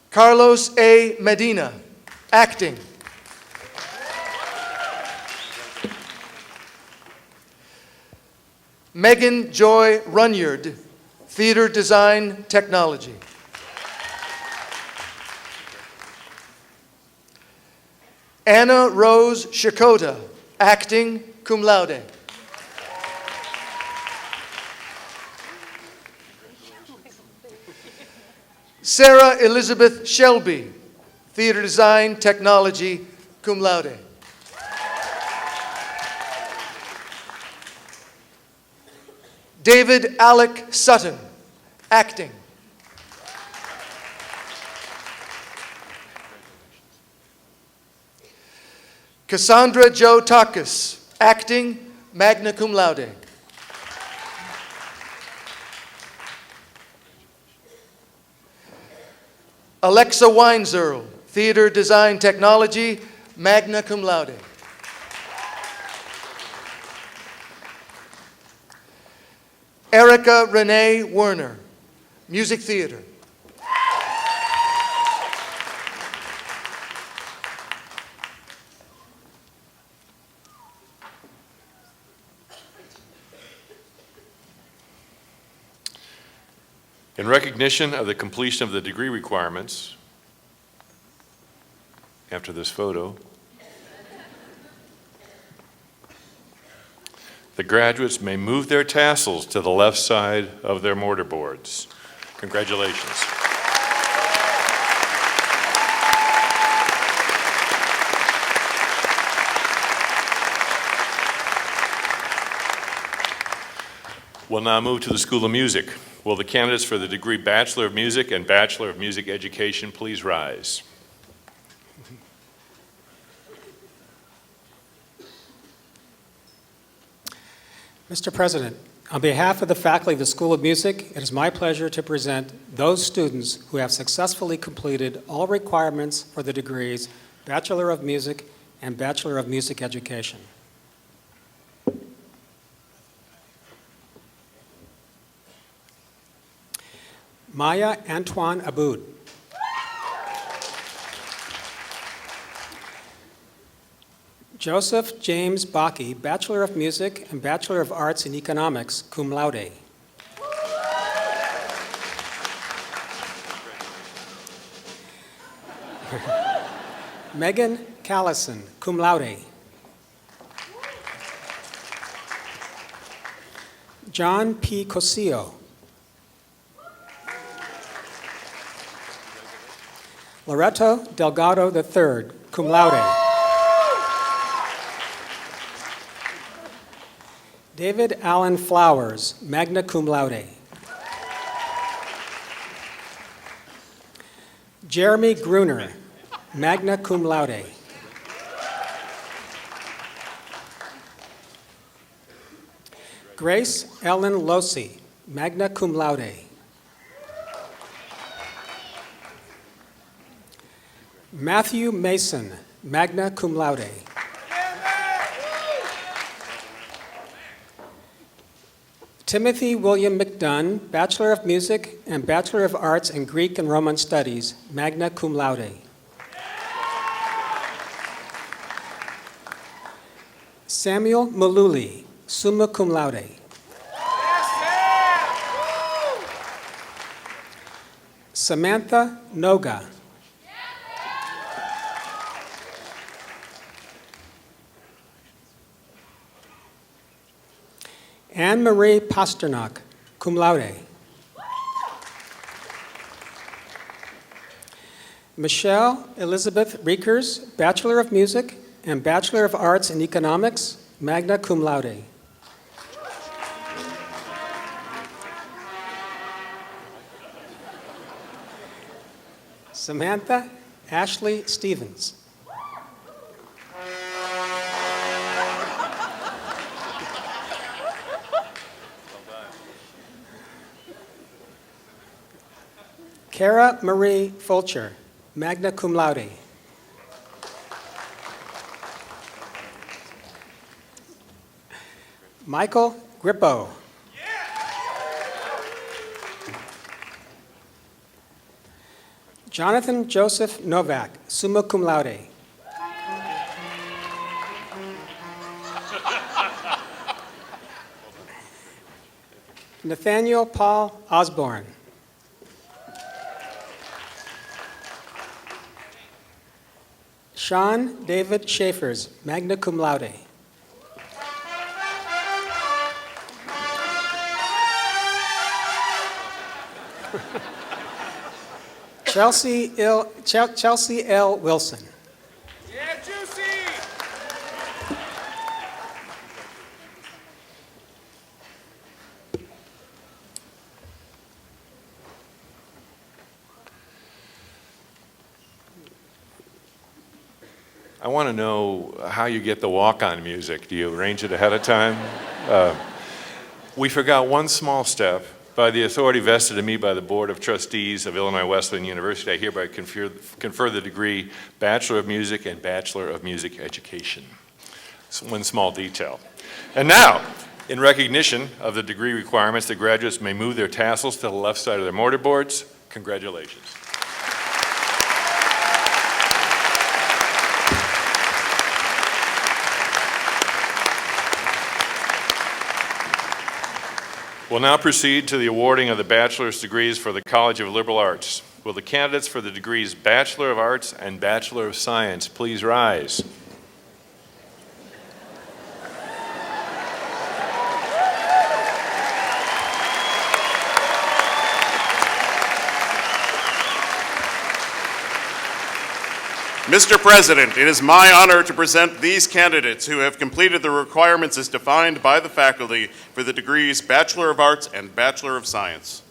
Carlos A. Medina, acting. Megan Joy Runyard, theater design technology. Anna Rose Shakota, acting, cum laude. Sarah Elizabeth Shelby, theater design technology, cum laude. David Alec Sutton, acting. Cassandra Jo Takas, acting, magna cum laude. Alexa Weinzerl, Theater Design Technology, magna cum laude. Erica Renee Werner, Music Theater. In recognition of the completion of the degree requirements, after this photo, the graduates may move their tassels to the left side of their mortarboards. Congratulations. We'll now move to the School of Music. Will the candidates for the degree Bachelor of Music and Bachelor of Music Education please rise? Mr. President, on behalf of the faculty of the School of Music, it is my pleasure to present those students who have successfully completed all requirements for the degrees Bachelor of Music and Bachelor of Music Education. Maya Antoine Aboud. Joseph James Bakke, Bachelor of Music and Bachelor of Arts in Economics, cum laude. Megan Callison, cum laude. John P. Cosillo. Loreto Delgado III, cum laude. David Allen Flowers, magna cum laude. Jeremy Gruner, magna cum laude. Grace Ellen Losi, magna cum laude. Matthew Mason, magna cum laude. Timothy William McDunn, Bachelor of Music and Bachelor of Arts in Greek and Roman Studies, magna cum laude. Samuel Maluli, summa cum laude. Samantha Noga. Anne-Marie Pasternak, cum laude. Michelle Elizabeth Riekers, Bachelor of Music and Bachelor of Arts in Economics, magna cum laude. Samantha Ashley Stevens. Cara Marie Fulcher, magna cum laude. Michael Grippo. Jonathan Joseph Novak, summa cum laude. Nathaniel Paul Osborne. Sean David Schaefers, magna cum laude. Chelsea L. Wilson. Yeah, juicy! I want to know how you get the walk-on music. Do you arrange it ahead of time? We forgot one small step, by the authority vested in me by the Board of Trustees of Illinois Wesleyan University, I hereby confer the degree Bachelor of Music and Bachelor of Music Education. It's one small detail. And now, in recognition of the degree requirements, the graduates may move their tassels to the left side of their mortarboards. Congratulations. We'll now proceed to the awarding of the bachelor's degrees for the College of Liberal Arts. Will the candidates for the degrees Bachelor of Arts and Bachelor of Science please rise? Mr. President, it is my honor to present these candidates who have completed the requirements as defined by the faculty for the degrees Bachelor of Arts and Bachelor of Science.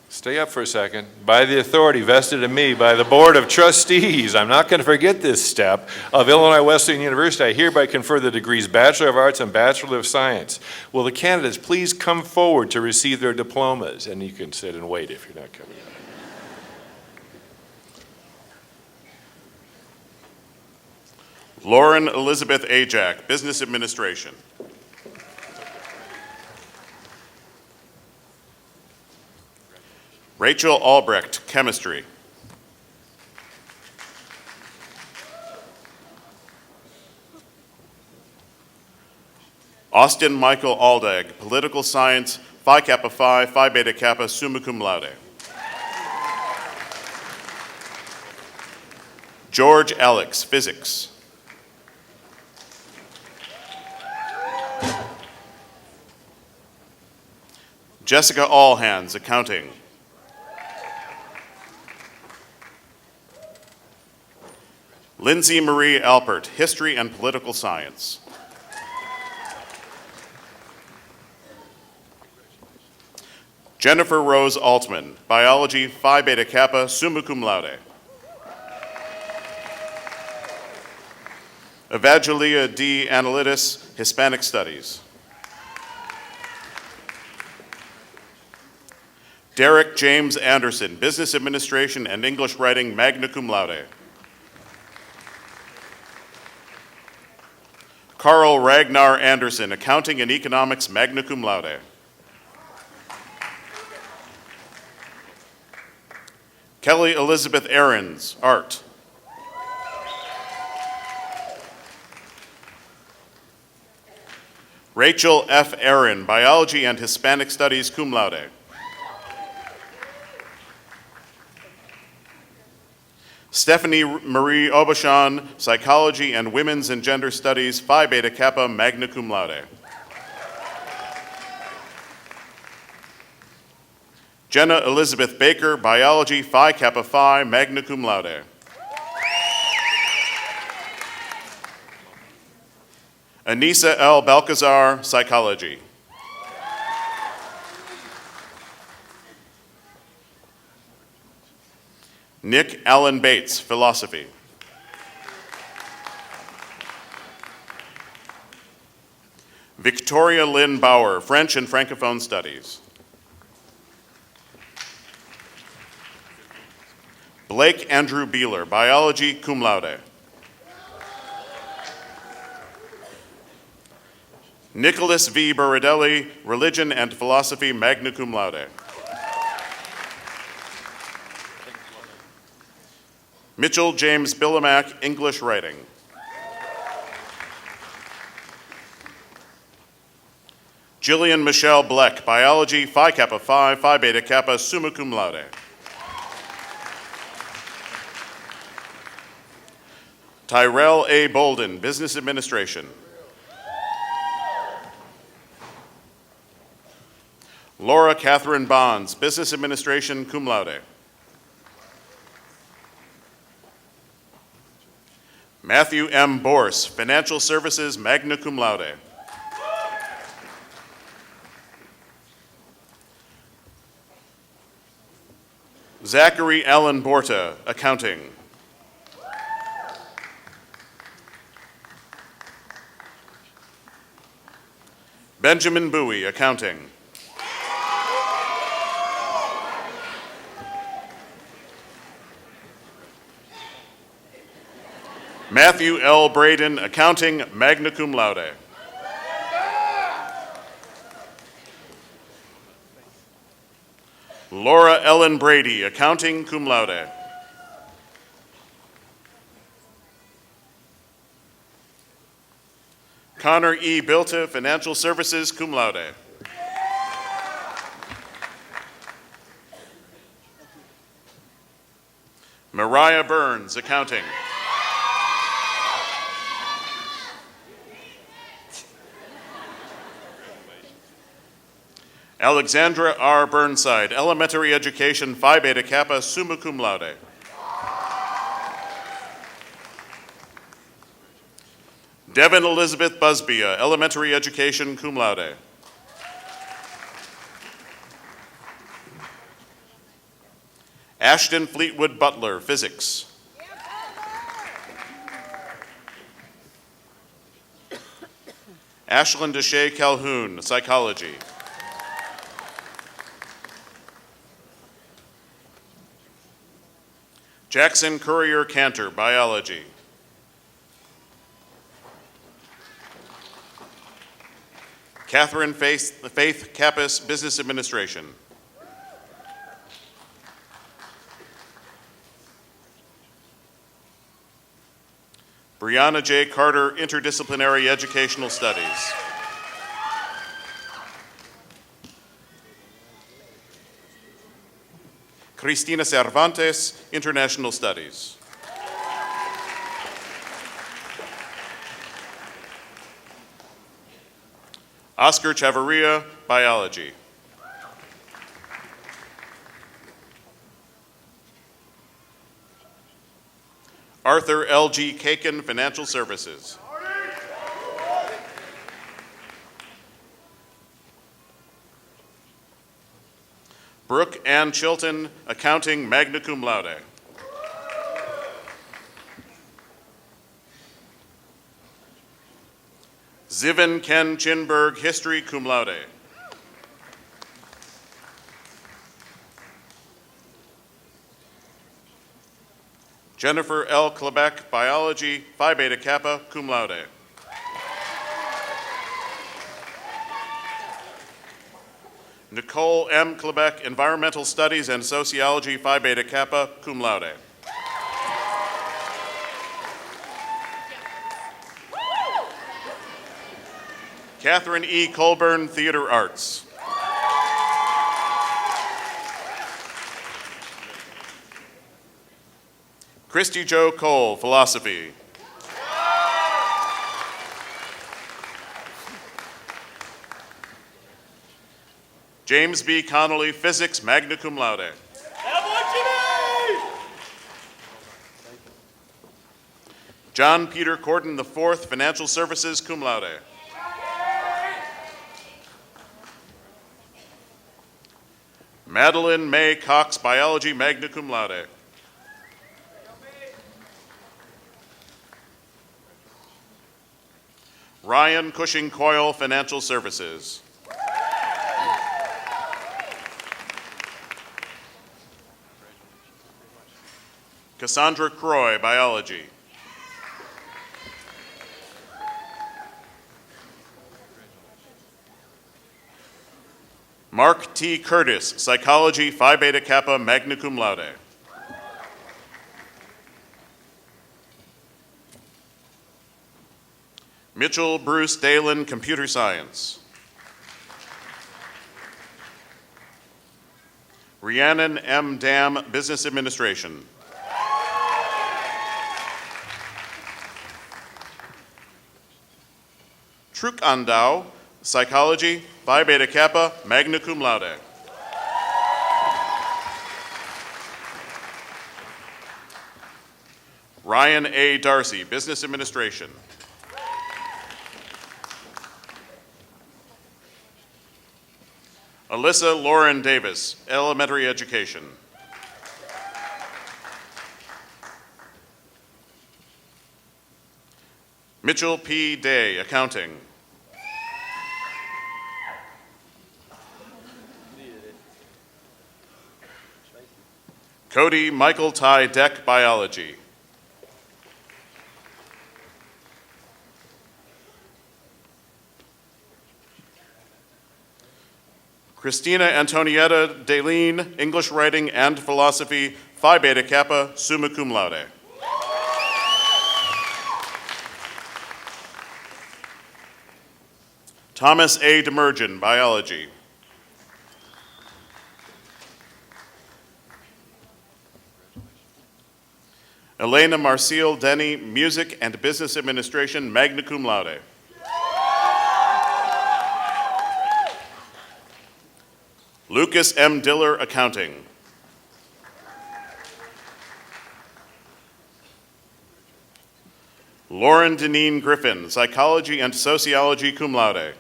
Stay up for a second. By the authority vested in me by the Board of Trustees, I'm not going to forget this step, of Illinois Wesleyan University, I hereby confer the degrees Bachelor of Arts and Bachelor of Science. Will the candidates please come forward to receive their diplomas? And you can sit and wait if you're not coming. Lauren Elizabeth Ajak, Business Administration. Rachel Albrecht, Chemistry. Austin Michael Aldag, Political Science, Phi Kappa Phi, Phi Beta Kappa, summa cum laude. George Alex, Physics. Jessica Allhands, Accounting. Lindsay Marie Alpert, History and Political Science. Jennifer Rose Altman, Biology, Phi Beta Kappa, summa cum laude. Evangelia D. Analytis, Hispanic Studies. Derek James Anderson, Business Administration and English Writing, magna cum laude. Carl Ragnar Anderson, Accounting and Economics, magna cum laude. Kelly Elizabeth Ahrens, Art. Rachel F. Aaron, Biology and Hispanic Studies, cum laude. Stephanie Marie Obashan, Psychology and Women's and Gender Studies, Phi Beta Kappa, magna cum laude. Jenna Elizabeth Baker, Biology, Phi Kappa Phi, magna cum laude. Anissa L. Balcazar, Psychology. Nick Allen Bates, Philosophy. Victoria Lynn Bauer, French and Francophone Studies. Blake Andrew Beeler, Biology, cum laude. Nicholas V. Buridelli, Religion and Philosophy, magna cum laude. Mitchell James Billimack, English Writing. Jillian Michelle Bleck, Biology, Phi Kappa Phi, Phi Beta Kappa, summa cum laude. Tyrell A. Bolden, Business Administration. Laura Catherine Bonds, Business Administration, cum laude. Matthew M. Borse, Financial Services, magna cum laude. Zachary Allen Borta, Accounting. Benjamin Bowie, Accounting. Matthew L. Braden, accounting, magna cum laude. Laura Ellen Brady, accounting, cum laude. Connor E. Bilta, financial services, cum laude. Mariah Burns, accounting. Alexandra R. Burnside, elementary education, Phi Beta Kappa, summa cum laude. Devin Elizabeth Busbia, elementary education, cum laude. Ashton Fleetwood Butler, physics. Ashlyn Deshay Calhoun, psychology. Jackson Courier Cantor, biology. Catherine Faith Kappas, business administration. Brianna J. Carter, interdisciplinary educational studies. Cristina Cervantes, international studies. Oscar Chavarria, biology. Arthur L.G. Kaken, financial services. Brooke Ann Chilton, accounting, magna cum laude. Zivan Ken Chinberg, history, cum laude. Jennifer L. Klebeck, biology, Phi Beta Kappa, cum laude. Nicole M. Klebeck, environmental studies and sociology, Phi Beta Kappa, cum laude. Catherine E. Colburn, theater arts. Christy Jo Cole, philosophy. James B. Connolly, physics, magna cum laude. John Peter Corden IV, financial services, cum laude. Madeline May Cox, biology, magna cum laude. Ryan Cushing Coyle, financial services. Cassandra Croy, biology. Mark T. Curtis, psychology, Phi Beta Kappa, magna cum laude. Mitchell Bruce Dalen, computer science. Rhiannon M. Dam, business administration. Truk Andau, psychology, Phi Beta Kappa, magna cum laude. Ryan A. Darcy, business administration. Alyssa Lauren Davis, elementary education. Mitchell P. Day, accounting. Cody Michael Ty Deck, biology. Christina Antonietta Deline, English Writing and Philosophy, Phi Beta Kappa, summa cum laude. Thomas A. Demergen, Biology. Elena Marcial Denny, Music and Business Administration, magna cum laude. Lucas M. Diller, Accounting. Lauren Deneen Griffin, Psychology and Sociology, cum laude.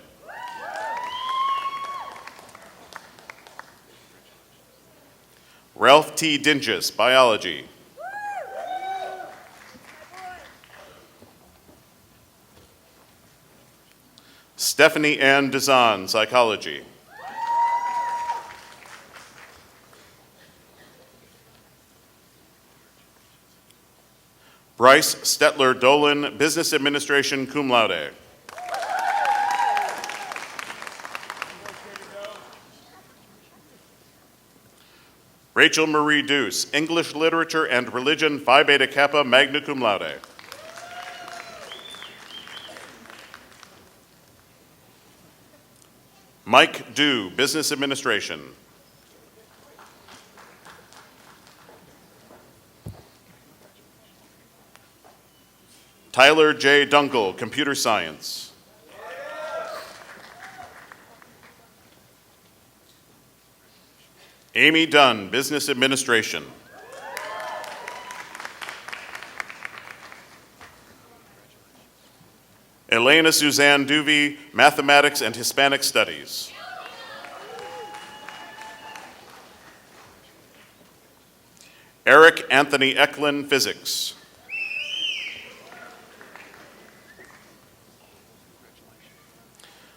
Ralph T. Dinges, Biology. Stephanie Ann Dezan, Psychology. Bryce Stetler Dolan, Business Administration, cum laude. Rachel Marie Deuce, English Literature and Religion, Phi Beta Kappa, magna cum laude. Mike Dew, Business Administration. Tyler J. Dunkel, Computer Science. Amy Dunn, Business Administration. Elena Suzanne Duvey, Mathematics and Hispanic Studies. Eric Anthony Eklund, Physics.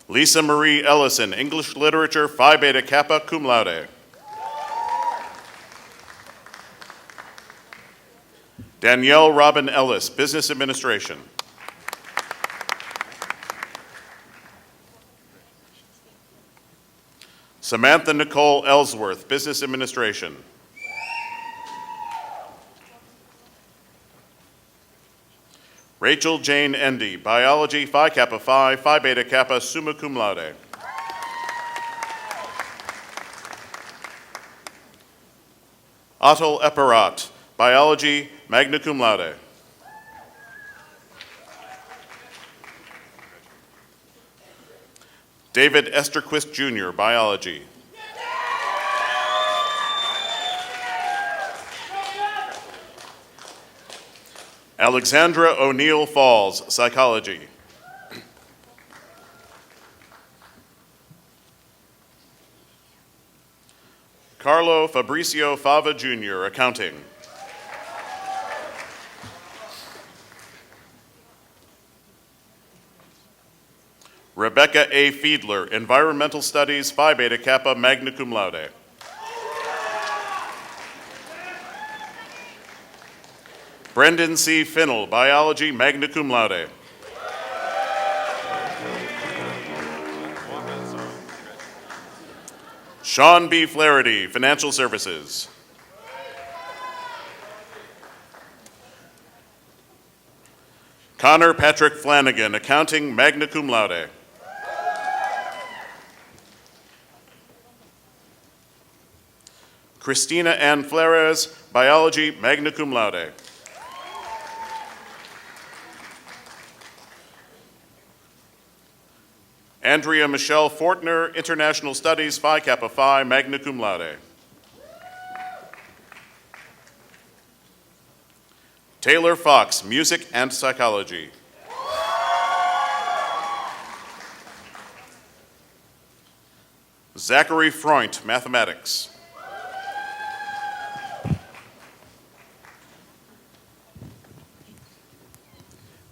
Lisa Marie Ellison, English Literature, Phi Beta Kappa, cum laude. Danielle Robin Ellis, Business Administration. Samantha Nicole Ellsworth, Business Administration. Rachel Jane Endy, Biology, Phi Kappa Phi, Phi Beta Kappa, summa cum laude. Atul Eparat, Biology, magna cum laude. David Esterquist Jr., Biology. Alexandra O'Neill Falls, Psychology. Carlo Fabricio Fava Jr., Accounting. Rebecca A. Fiedler, Environmental Studies, Phi Beta Kappa, magna cum laude. Brendan C. Finnell, Biology, magna cum laude. Sean B. Flaherty, Financial Services. Connor Patrick Flanagan, Accounting, magna cum laude. Christina Ann Flores, Biology, magna cum laude. Andrea Michelle Fortner, International Studies, Phi Kappa Phi, magna cum laude. Taylor Fox, Music and Psychology. Zachary Freund, Mathematics.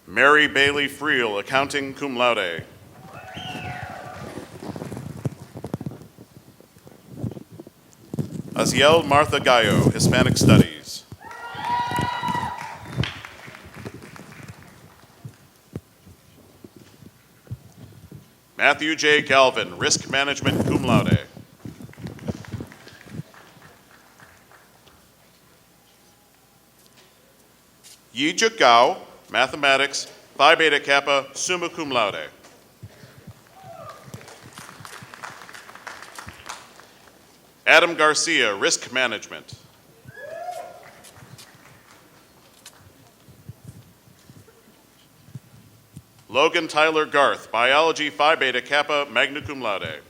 Mary Bailey Friel, Accounting, cum laude. Aziel Martha Gallo, Hispanic Studies. Matthew J. Galvin, Risk Management, cum laude. Yi-Juk Gao, mathematics, Phi Beta Kappa, summa cum laude. Adam Garcia, risk management. Logan Tyler Garth, biology, Phi Beta Kappa, magna cum laude.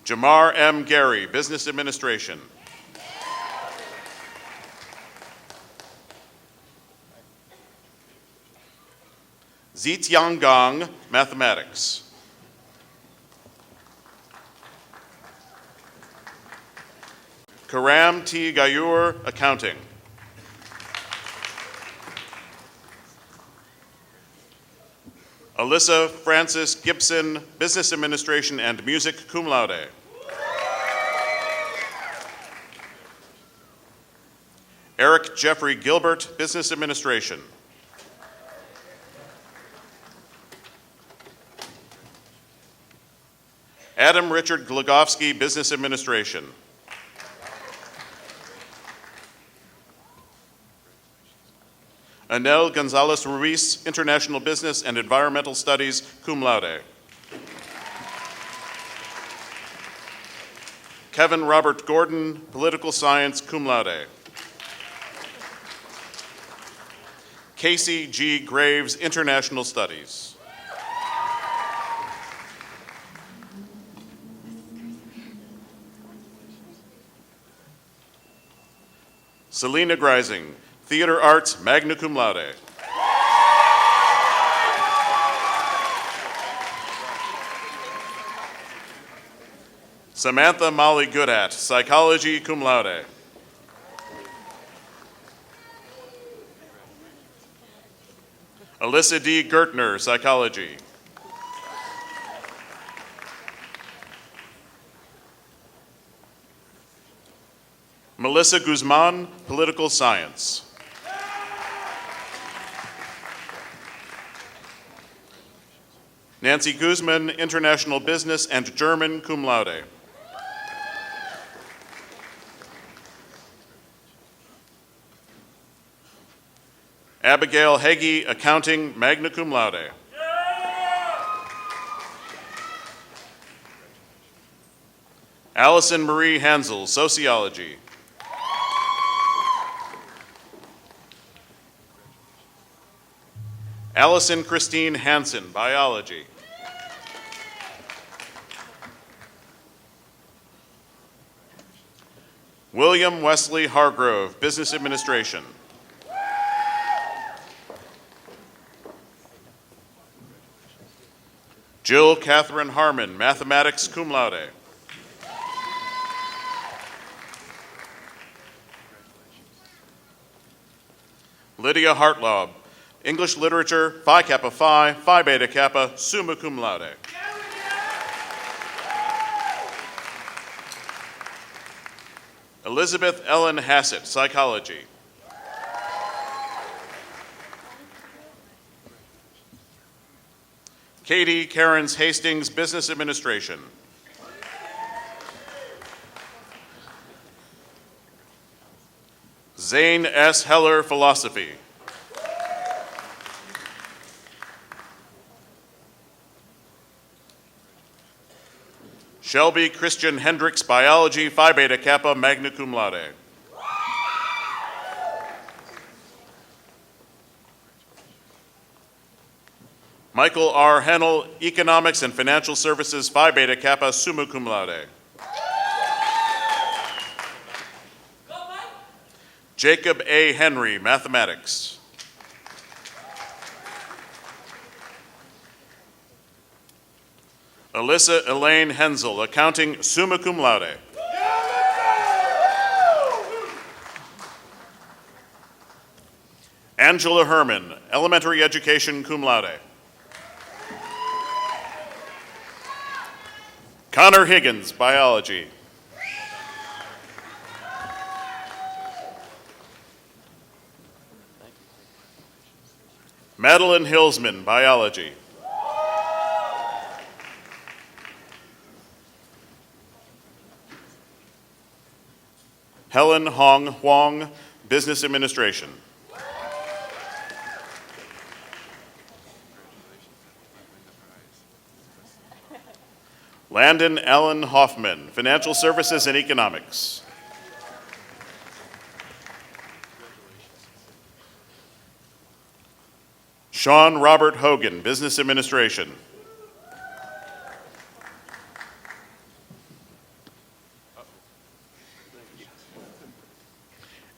Jamar M. Gary, business administration. Zitiang Gong, mathematics. Karam T. Gayur, accounting. Alyssa Francis Gibson, business administration and music, cum laude. Eric Jeffrey Gilbert, business administration. Adam Richard Glogowski, business administration. Anel Gonzalez Ruiz, international business and environmental studies, cum laude. Kevin Robert Gordon, political science, cum laude. Casey G. Graves, international studies. Selena Grising, theater arts, magna cum laude. Samantha Molly Goodat, psychology, cum laude. Alyssa D. Gertner, psychology. Melissa Guzman, political science. Nancy Guzman, international business and German, cum laude. Abigail Heggie, accounting, magna cum laude. Allison Marie Hansel, sociology. Allison Christine Hansen, biology. William Wesley Hargrove, business administration. Jill Catherine Harmon, mathematics, cum laude. Lydia Hartlaub, English literature, Phi Kappa Phi, Phi Beta Kappa, summa cum laude. Elizabeth Ellen Hassett, psychology. Katie Cairns Hastings, business administration. Zane S. Heller, philosophy. Shelby Christian Hendricks, biology, Phi Beta Kappa, magna cum laude. Michael R. Hennel, economics and financial services, Phi Beta Kappa, summa cum laude. Jacob A. Henry, mathematics. Alyssa Elaine Hensel, accounting, summa cum laude. Angela Herman, elementary education, cum laude. Connor Higgins, biology. Madeline Hillsman, biology. Helen Hong Huang, Business Administration. Landon Allen Hoffman, Financial Services and Economics. Sean Robert Hogan, Business Administration.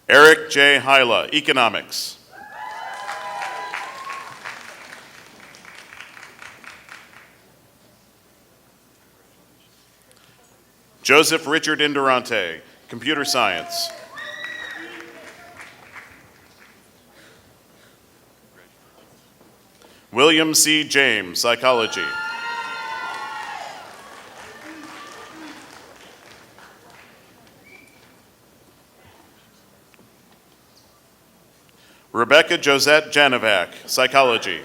Eric J. Hyla, Economics. Joseph Richard Indurante, Computer Science. William C. James, Psychology. Rebecca Josette Janovac, Psychology.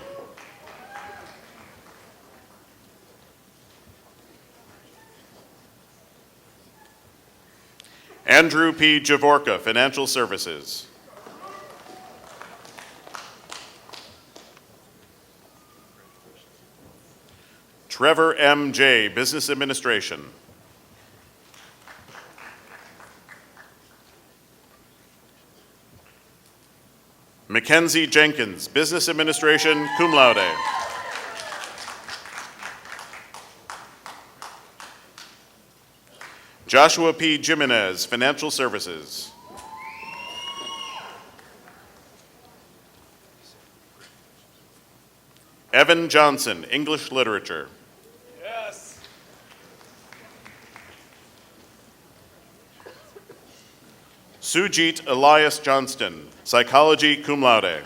Andrew P. Javorka, Financial Services. Trevor M. J., Business Administration. Mackenzie Jenkins, Business Administration, cum laude. Joshua P. Jimenez, Financial Services. Evan Johnson, English Literature. Yes. Sujit Elias Johnston, Psychology, cum laude.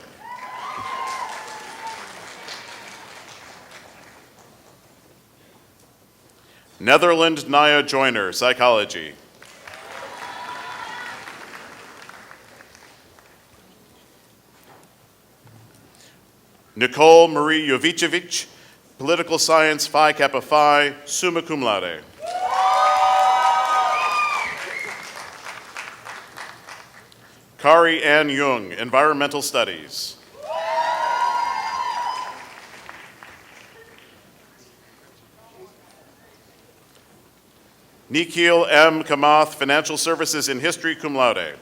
Netherland Naya Joyner, Psychology. Nicole Marie Jovicevic, Political Science, Phi Kappa Phi, summa cum laude. Kari Ann Jung, Environmental Studies. Nikhil M. Kamath, Financial Services in History, cum laude.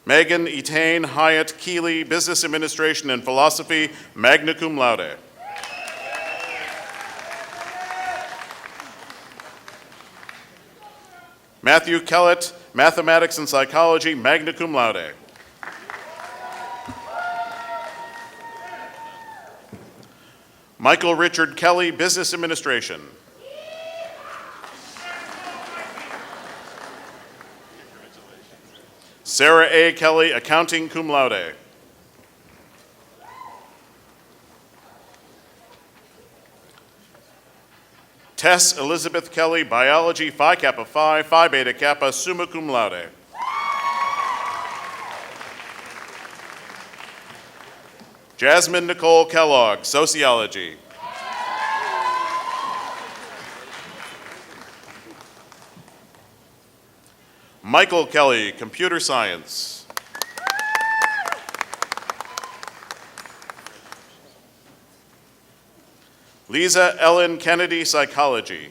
Megan Etain Hyatt Keeley, Business Administration and Philosophy, magna cum laude. Matthew Kellett, Mathematics and Psychology, magna cum laude. Michael Richard Kelly, Business Administration. Sarah A. Kelly, Accounting, cum laude. Tess Elizabeth Kelly, Biology, Phi Kappa Phi, Phi Beta Kappa, summa cum laude. Jasmine Nicole Kellogg, Sociology. Michael Kelly, Computer Science. Lisa Ellen Kennedy, Psychology.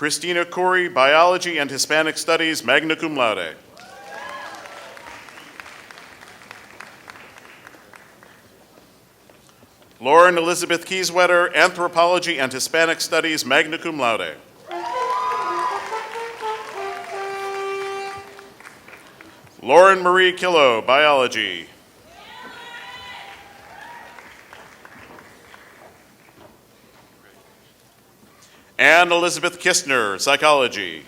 Christina Corey, Biology and Hispanic Studies, magna cum laude. Lauren Elizabeth Kieswetter, Anthropology and Hispanic Studies, magna cum laude. Lauren Marie Killo, Biology. Anne Elizabeth Kistner, Psychology.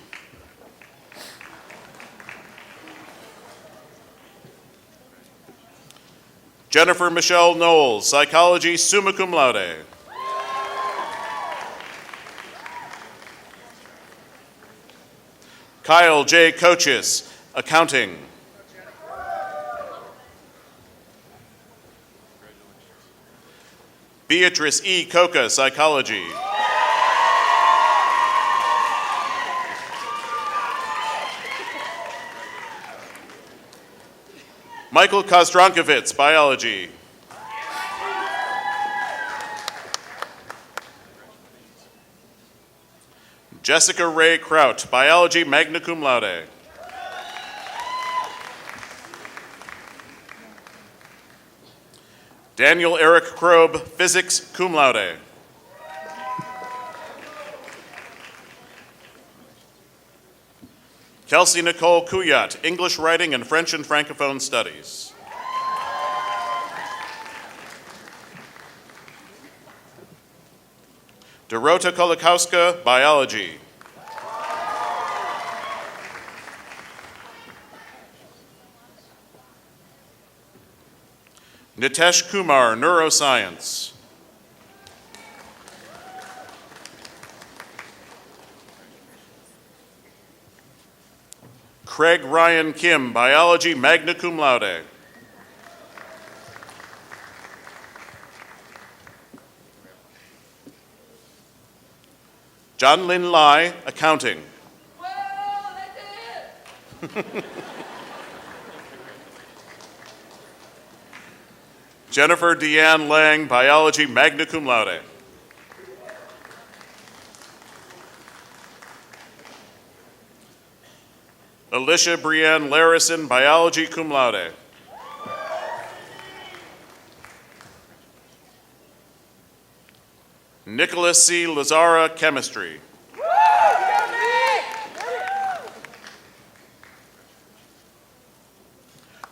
Jennifer Michelle Knowles, Psychology, summa cum laude. Kyle J. Coaches, Accounting. Beatrice E. Coca, Psychology. Michael Kozdrankovitz, Biology. Jessica Ray Kraut, Biology, magna cum laude. Daniel Eric Krob, Physics, cum laude. Kelsey Nicole Kuyat, English Writing and French and Francophone Studies. Dorota Kolakowska, Biology. Nitesh Kumar, Neuroscience. Craig Ryan Kim, Biology, magna cum laude. John Lin Lai, Accounting. Jennifer Deanne Lang, Biology, magna cum laude. Alicia Brienne Larison, Biology, cum laude. Nicholas C. Lazara, Chemistry.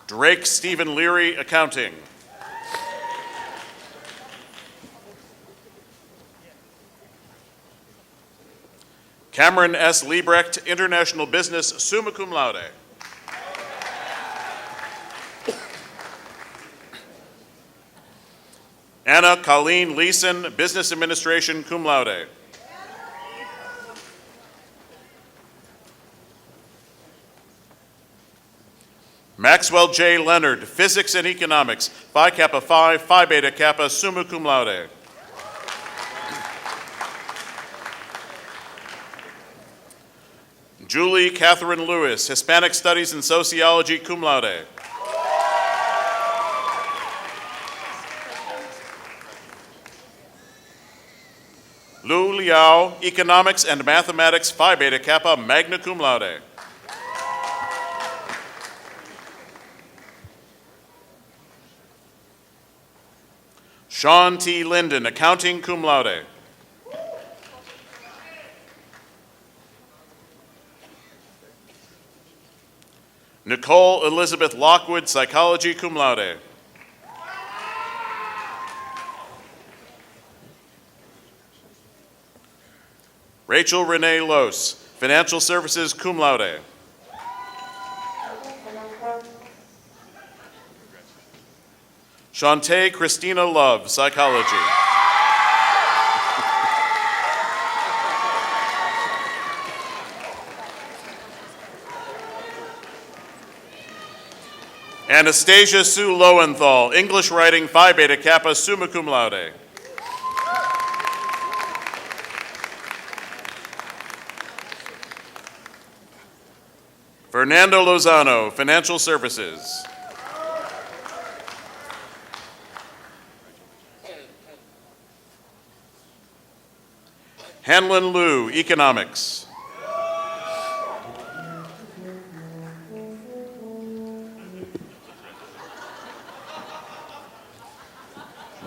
Drake Stephen Leary, Accounting. Cameron S. Liebrecht, International Business, summa cum laude. Anna Colleen Leeson, Business Administration, cum laude. Maxwell J. Leonard, Physics and Economics, Phi Kappa Phi, Phi Beta Kappa, summa cum laude. Julie Catherine Lewis, Hispanic Studies and Sociology, cum laude. Lu Liao, Economics and Mathematics, Phi Beta Kappa, magna cum laude. Sean T. Linden, Accounting, cum laude. Nicole Elizabeth Lockwood, Psychology, cum laude. Rachel Renee Lose, Financial Services, cum laude. Shantae Christina Love, Psychology. Anastasia Sue Lowenthal, English Writing, Phi Beta Kappa, summa cum laude. Fernando Lozano, Financial Services. Hanlon Liu, Economics.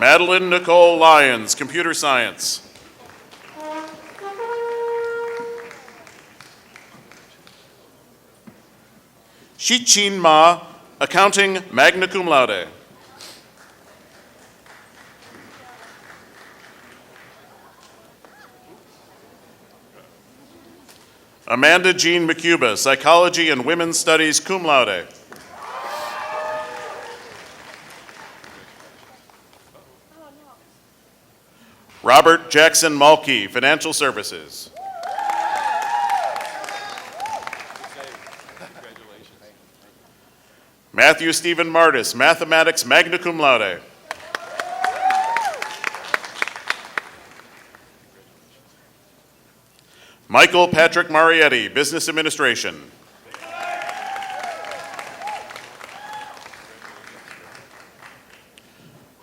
Madeline Nicole Lyons, Computer Science. Shichin Ma, Accounting, magna cum laude. Amanda Jean McCuba, Psychology and Women's Studies, cum laude. Robert Jackson Malkey, Financial Services. Matthew Stephen Martis, Mathematics, magna cum laude. Michael Patrick Marietti, Business Administration.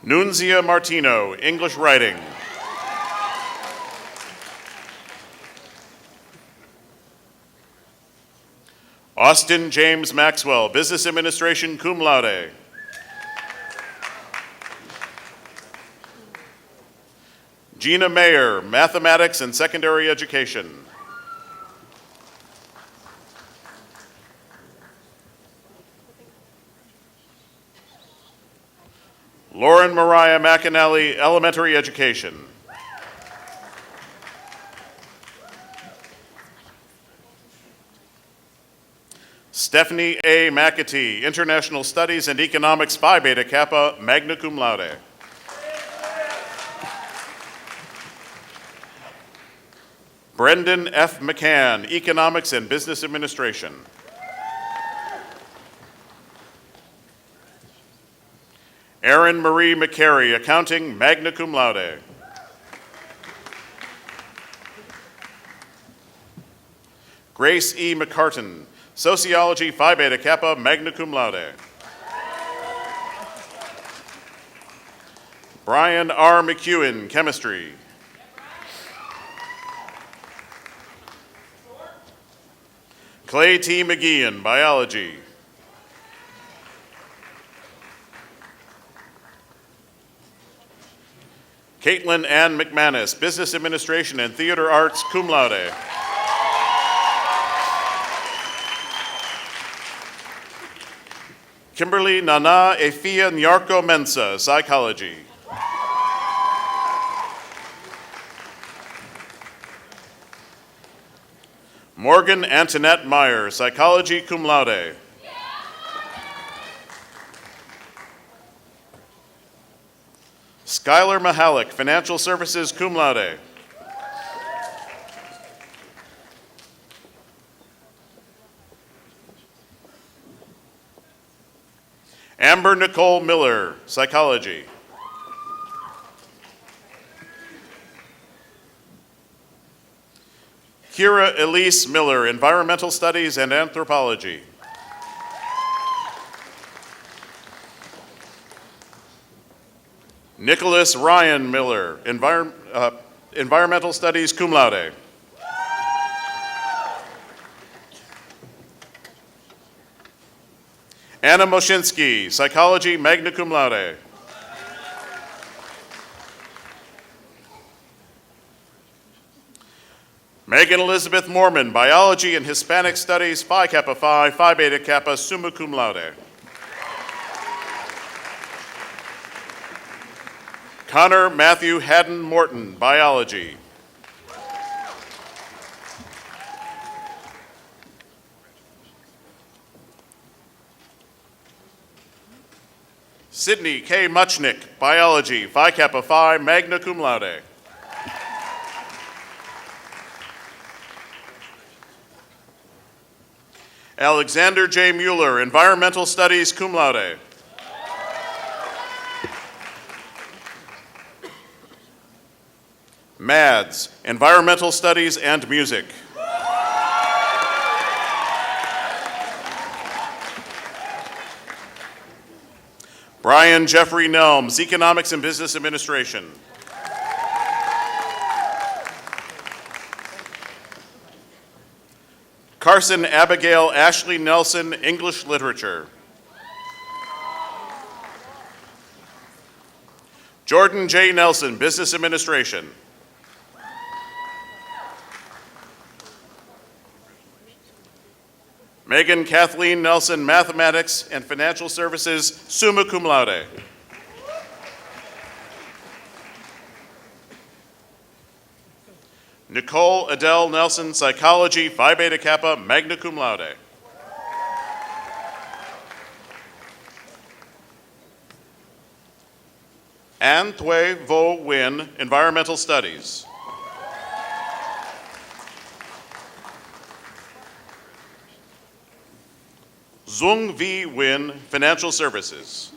Nunzia Martino, English Writing. Austin James Maxwell, Business Administration, cum laude. Gina Mayer, Mathematics and Secondary Education. Lauren Mariah McAnally, Elementary Education. Stephanie A. McAtee, International Studies and Economics, Phi Beta Kappa, magna cum laude. Brendan F. McCann, Economics and Business Administration. Erin Marie McCary, Accounting, magna cum laude. Grace E. McCartan, Sociology, Phi Beta Kappa, magna cum laude. Brian R. McEwen, Chemistry. Clay T. McGeehan, Biology. Caitlin Ann McManus, Business Administration and Theater Arts, cum laude. Kimberly Nana Efia Nyarko Mensa, Psychology. Morgan Antoinette Meyer, Psychology, cum laude. Skylar Mahalik, Financial Services, cum laude. Amber Nicole Miller, Psychology. Kira Elise Miller, Environmental Studies and Anthropology. Nicholas Ryan Miller, Environmental Studies, cum laude. Anna Moshinsky, Psychology, magna cum laude. Megan Elizabeth Mormon, Biology and Hispanic Studies, Phi Kappa Phi, Phi Beta Kappa, summa cum laude. Connor Matthew Haddon Morton, Biology. Sydney K. Muchnick, Biology, Phi Kappa Phi, magna cum laude. Alexander J. Mueller, Environmental Studies, cum laude. MADS, Environmental Studies and Music. Brian Jeffrey Nelms, Economics and Business Administration. Carson Abigail Ashley Nelson, English Literature. Jordan J. Nelson, Business Administration. Megan Kathleen Nelson, Mathematics and Financial Services, summa cum laude. Nicole Adele Nelson, Psychology, Phi Beta Kappa, magna cum laude. Ann Thuy Vo Win, Environmental Studies. Zung V. Win, Financial Services.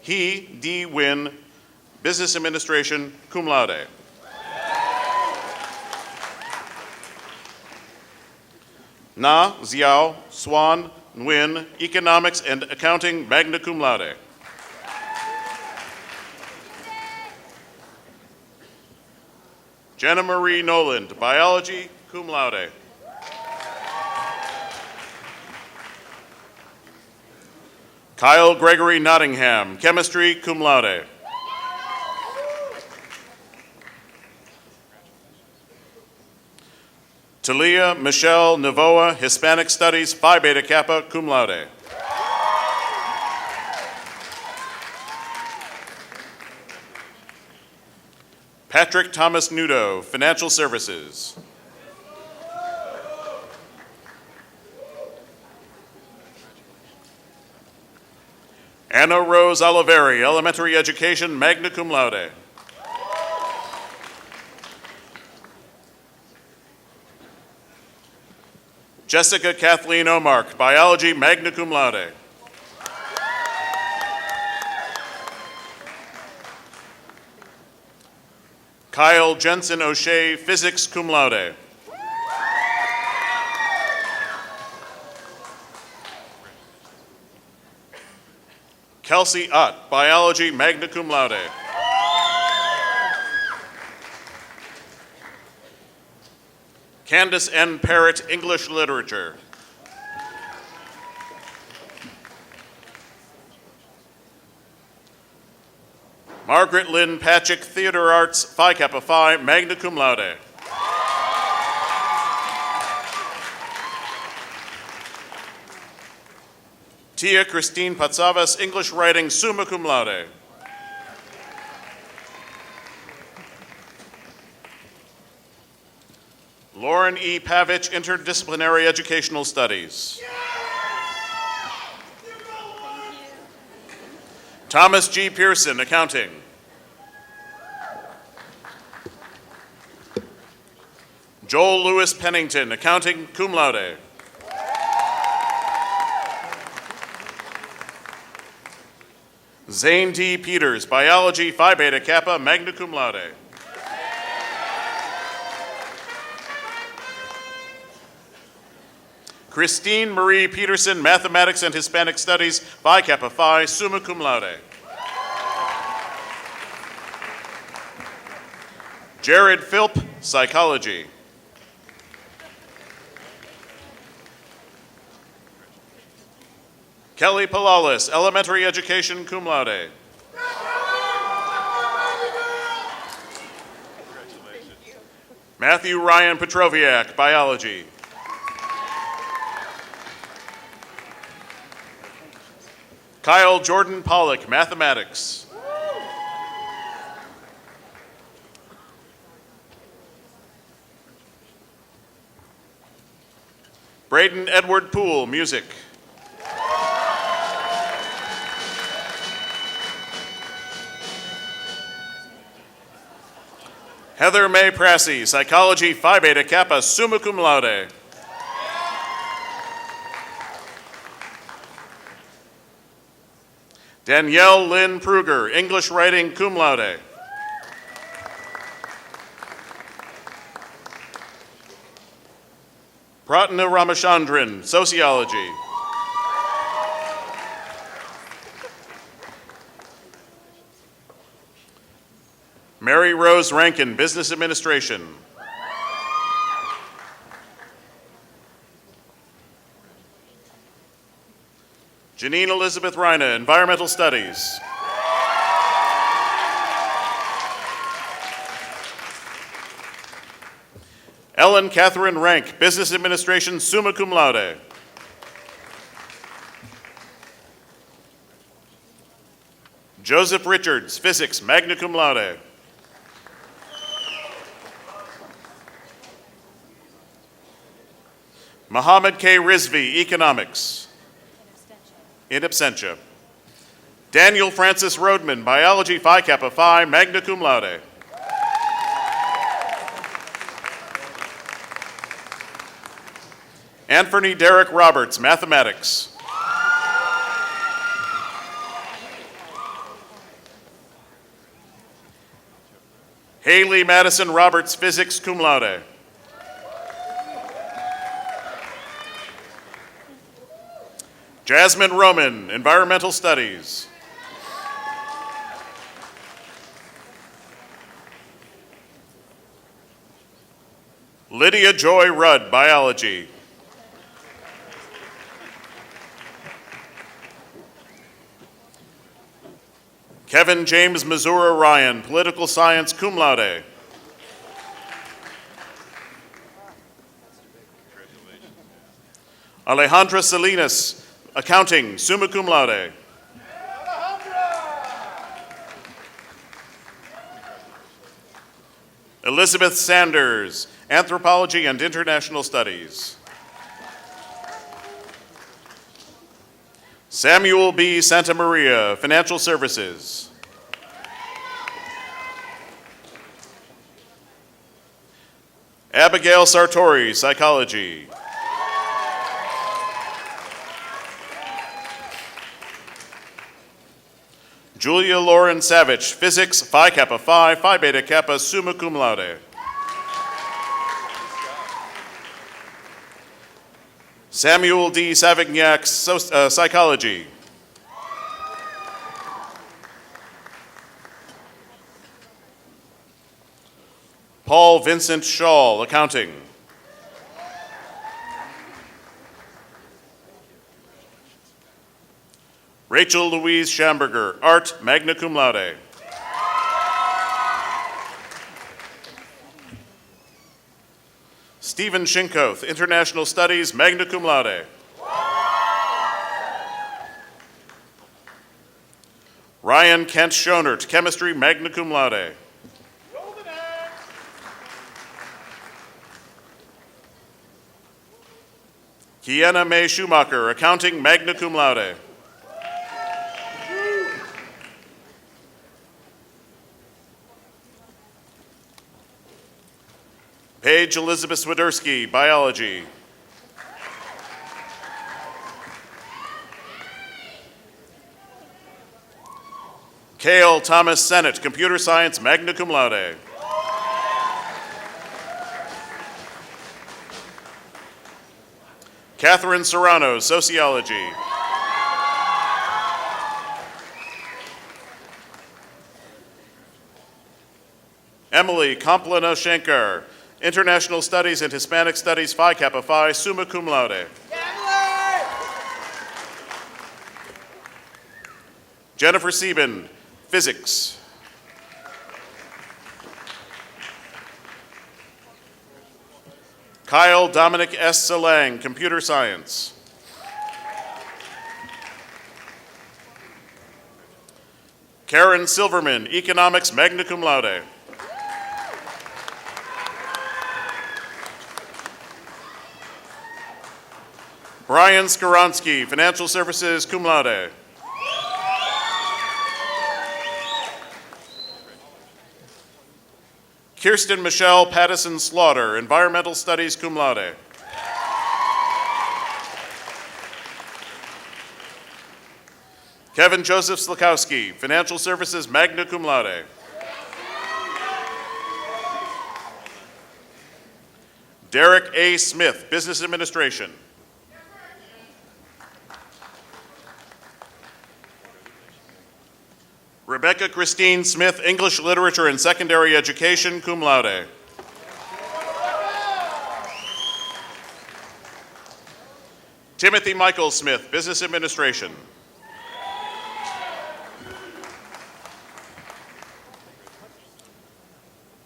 He D. Win, Business Administration, cum laude. Na Xiao Swan Nguyen, Economics and Accounting, magna cum laude. Jenna Marie Noland, Biology, cum laude. Kyle Gregory Nottingham, Chemistry, cum laude. Talia Michelle Navoa, Hispanic Studies, Phi Beta Kappa, cum laude. Patrick Thomas Nudo, Financial Services. Anna Rose Oliveri, Elementary Education, magna cum laude. Jessica Kathleen Omark, Biology, magna cum laude. Kyle Jensen O'Shea, Physics, cum laude. Kelsey Ott, Biology, magna cum laude. Candace N. Parrott, English Literature. Margaret Lynn Patchick, Theater Arts, Phi Kappa Phi, magna cum laude. Tia Christine Patsavas, English Writing, summa cum laude. Lauren E. Pavich, Interdisciplinary Educational Studies. Thomas G. Pearson, Accounting. Joel Lewis Pennington, Accounting, cum laude. Zane D. Peters, Biology, Phi Beta Kappa, magna cum laude. Christine Marie Peterson, Mathematics and Hispanic Studies, Phi Kappa Phi, summa cum laude. Jared Philp, Psychology. Kelly Palalis, Elementary Education, cum laude. Matthew Ryan Petroviak, Biology. Kyle Jordan Pollock, Mathematics. Braden Edward Poole, Music. Heather Mae Prassey, Psychology, Phi Beta Kappa, summa cum laude. Danielle Lynn Pruger, English Writing, cum laude. Pratna Ramachandran, Sociology. Mary Rose Rankin, Business Administration. Janine Elizabeth Reina, Environmental Studies. Ellen Catherine Rank, Business Administration, summa cum laude. Joseph Richards, Physics, magna cum laude. Mohammed K. Rizvi, Economics. In absentia. Daniel Francis Rodman, Biology, Phi Kappa Phi, magna cum laude. Anthony Derek Roberts, Mathematics. Haley Madison Roberts, physics, cum laude. Jasmine Roman, environmental studies. Lydia Joy Rudd, biology. Kevin James Missouri Ryan, political science, cum laude. Alejandra Salinas, accounting, summa cum laude. Elizabeth Sanders, anthropology and international studies. Samuel B. Santa Maria, financial services. Abigail Sartori, psychology. Julia Lauren Savage, physics, Phi Kappa Phi, Phi Beta Kappa, summa cum laude. Samuel D. Savignac, psychology. Paul Vincent Shaw, accounting. Rachel Louise Schamberger, art, magna cum laude. Stephen Shinkoth, international studies, magna cum laude. Ryan Kent Schonert, chemistry, magna cum laude. Kiana Mae Schumacher, accounting, magna cum laude. Paige Elizabeth Swiderski, biology. Cale Thomas Sennett, computer science, magna cum laude. Catherine Serrano, sociology. Emily Komplina Shankar, international studies and Hispanic studies, Phi Kappa Phi, summa cum laude. Jennifer Sieben, physics. Kyle Dominic S. Salang, computer science. Karen Silverman, economics, magna cum laude. Brian Skoronsky, financial services, cum laude. Kirsten Michelle Pattison Slaughter, environmental studies, cum laude. Kevin Joseph Slakowski, financial services, magna cum laude. Derek A. Smith, business administration. Rebecca Christine Smith, English Literature and Secondary Education, cum laude. Timothy Michael Smith, Business Administration.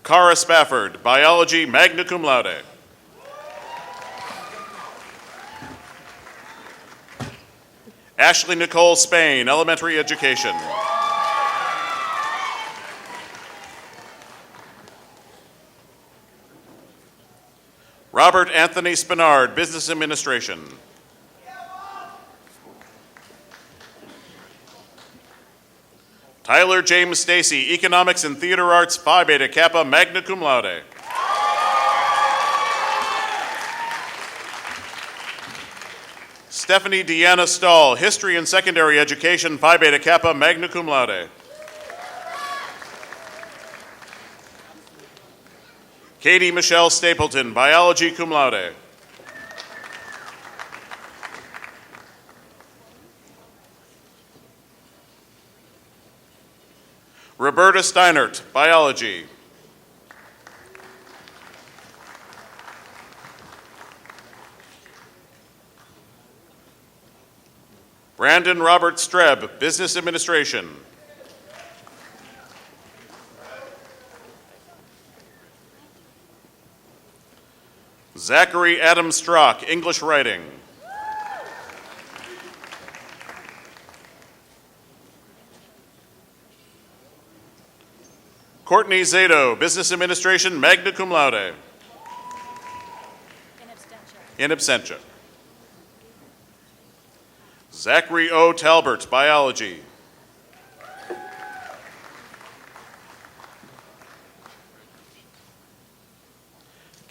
Cara Spafford, Biology, magna cum laude. Ashley Nicole Spain, Elementary Education. Robert Anthony Spinard, Business Administration. Tyler James Stacy, Economics and Theater Arts, Phi Beta Kappa, magna cum laude. Stephanie Deanna Stahl, History and Secondary Education, Phi Beta Kappa, magna cum laude. Katie Michelle Stapleton, biology cum laude. Roberta Steinert, biology. Brandon Robert Streb, business administration. Zachary Adam Strock, English writing. Courtney Zato, business administration, magna cum laude. In absentia. Zachary O. Talbert, biology.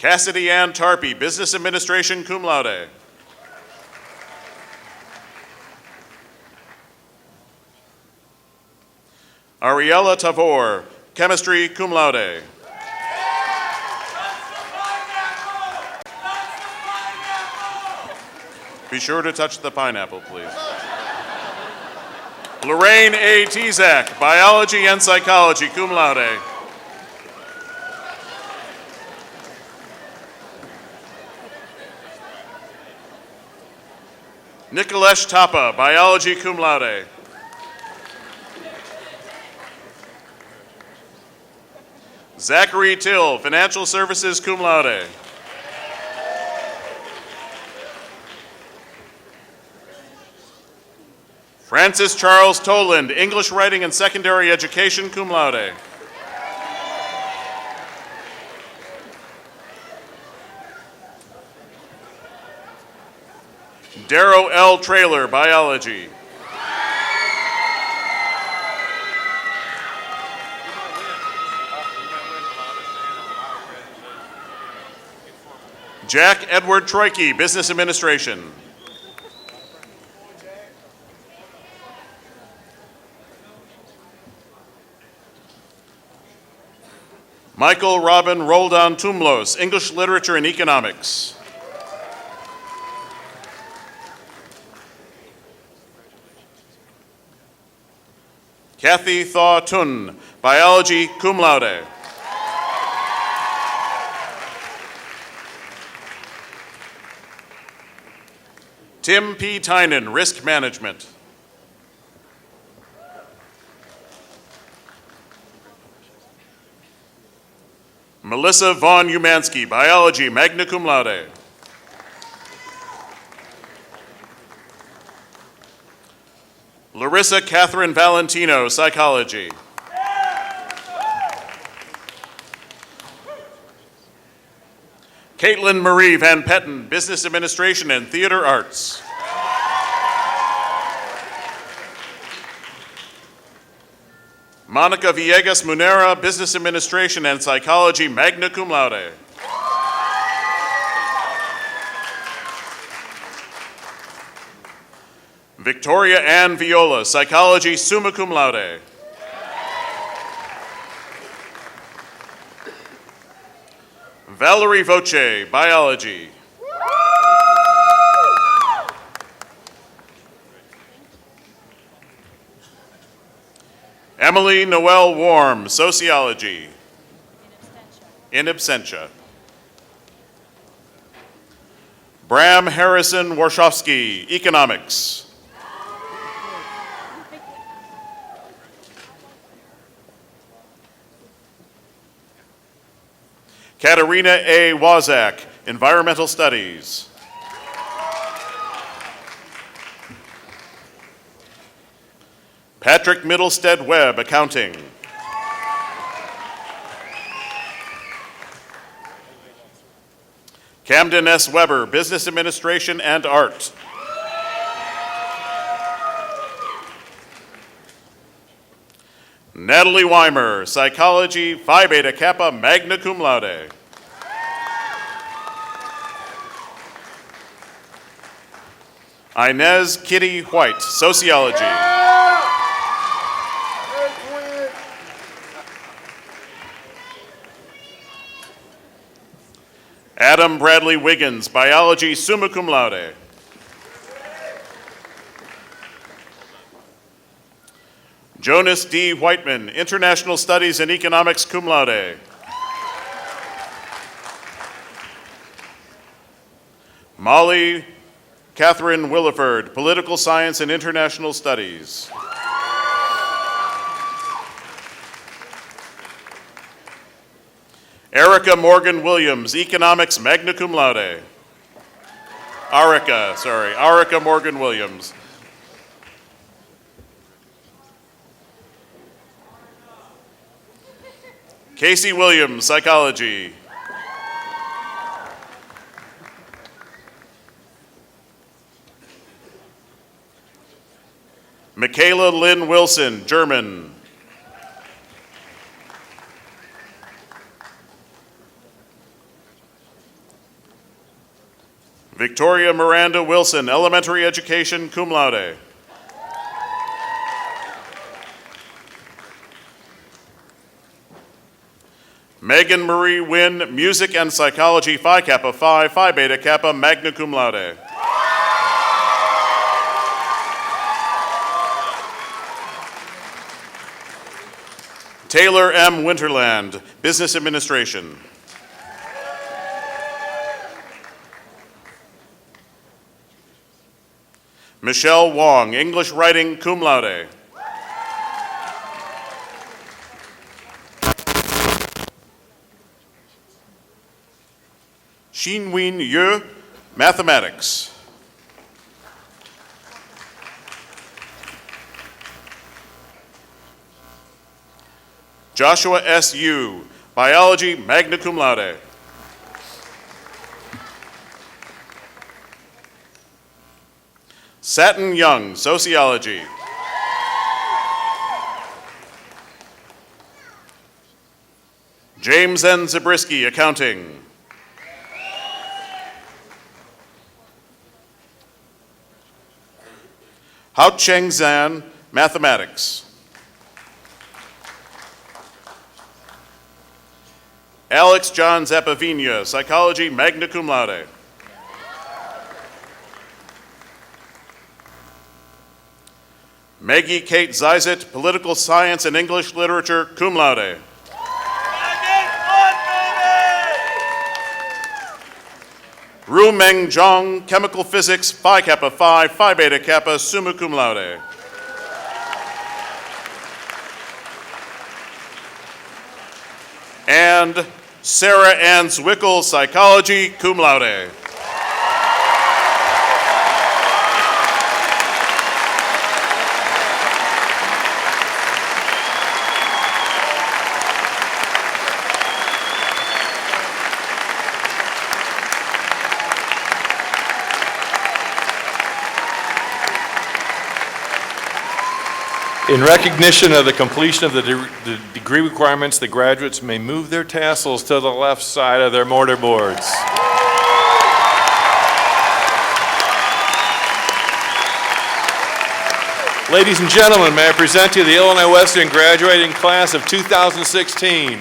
Cassidy Ann Tarpey, business administration, cum laude. Ariella Tavor, chemistry, cum laude. Be sure to touch the pineapple, please. Lorraine A. Tezak, biology and psychology, cum laude. Nicolesh Tapa, biology, cum laude. Zachary Till, financial services, cum laude. Francis Charles Toland, English writing and secondary education, cum laude. Darrow L. Traylor, biology. Jack Edward Troike, business administration. Michael Robin Roldan Tumlos, English literature and economics. Kathy Thaw Tun, biology, cum laude. Tim P. Tynan, risk management. Melissa Vaughn Umansky, biology, magna cum laude. Larissa Catherine Valentino, psychology. Caitlin Marie Van Petten, business administration and theater arts. Monica Villegas Munera, business administration and psychology, magna cum laude. Victoria Ann Viola, psychology, summa cum laude. Valerie Voce, biology. Emily Noel Warm, sociology. In absentia. Bram Harrison Warshawski, economics. Katerina A. Wazak, environmental studies. Patrick Middlestead Webb, accounting. Camden S. Weber, business administration and art. Natalie Weimer, psychology, Phi Beta Kappa, magna cum laude. Inez Kitty White, sociology. Adam Bradley Wiggins, biology, summa cum laude. Jonas D. Whiteman, international studies and economics, cum laude. Molly Catherine Williford, political science and international studies. Erica Morgan Williams, economics, magna cum laude. Arica Morgan Williams. Casey Williams, psychology. Michaela Lynn Wilson, German. Victoria Miranda Wilson, elementary education, cum laude. Megan Marie Wynn, music and psychology, Phi Kappa Phi, Phi Beta Kappa, magna cum laude. Taylor M. Winterland, business administration. Michelle Wong, English writing, cum laude. Xin-Win Yu, mathematics. Joshua S. Yu, biology, magna cum laude. Satin Young, sociology. James N. Zabriskie, accounting. Hao Cheng Zan, mathematics. Alex John Zappavina, psychology, magna cum laude. Maggie Kate Zizet, political science and English literature, cum laude. Ru Meng Zhang, chemical physics, Phi Kappa Phi, Phi Beta Kappa, summa cum laude. And Sarah Ann Zwickel, psychology, cum laude. In recognition of the completion of the degree requirements, the graduates may move their tassels to the left side of their mortarboards. Ladies and gentlemen, may I present to you the Illinois Wesleyan graduating class of 2016.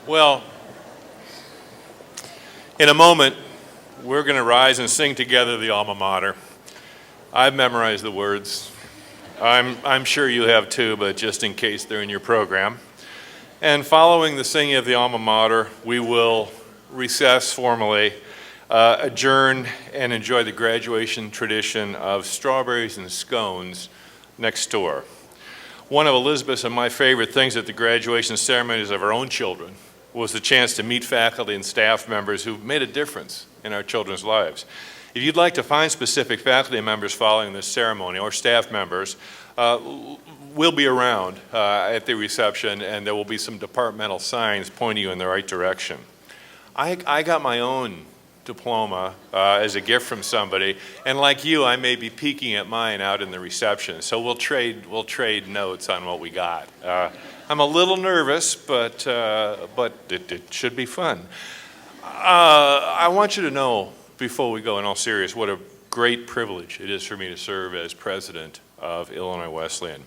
Well, in a moment, we're going to rise and sing together the alma mater. I've memorized the words. I'm sure you have too, but just in case they're in your program. And following the singing of the alma mater, we will recess formally, adjourn, and enjoy the graduation tradition of strawberries and scones next door. One of Elizabeth's and my favorite things at the graduation ceremonies of our own children was the chance to meet faculty and staff members who made a difference in our children's lives. If you'd like to find specific faculty members following this ceremony or staff members, we'll be around at the reception, and there will be some departmental signs pointing you in the right direction. I got my own diploma as a gift from somebody, and like you, I may be peeking at mine out in the reception. So we'll trade notes on what we got. I'm a little nervous, but it should be fun. I want you to know, before we go in all serious, what a great privilege it is for me to serve as president of Illinois Wesleyan.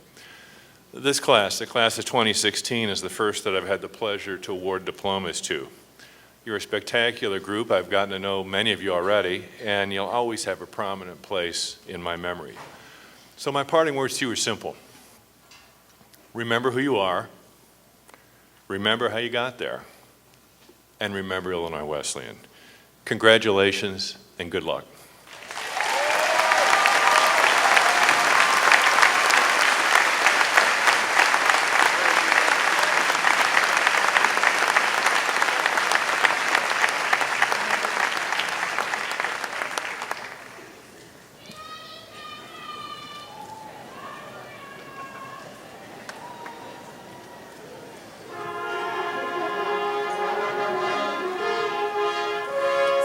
This class, the class of 2016, is the first that I've had the pleasure to award diplomas to. You're a spectacular group. I've gotten to know many of you already, and you'll always have a prominent place in my memory. So my parting words to you are simple. Remember who you are, remember how you got there, and remember Illinois Wesleyan. Congratulations and good luck.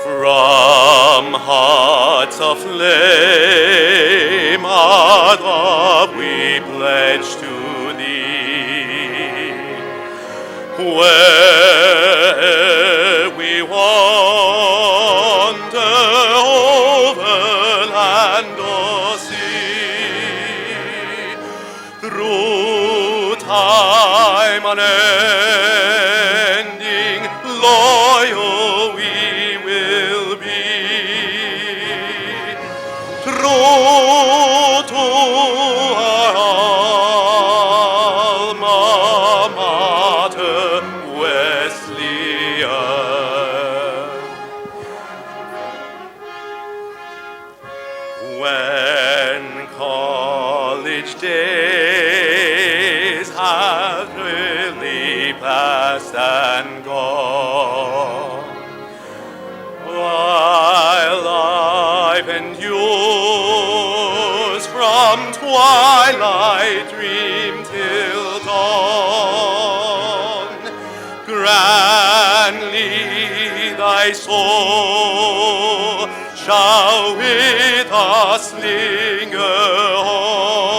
From hearts of flame, our love we pledge to thee. Where we wander over land or sea, through time unending, loyal we will be, true to our alma mater, Wesleyan. When college days have really passed and gone, while life endures from twilight dream till dawn, grandly thy soul shall with us linger on.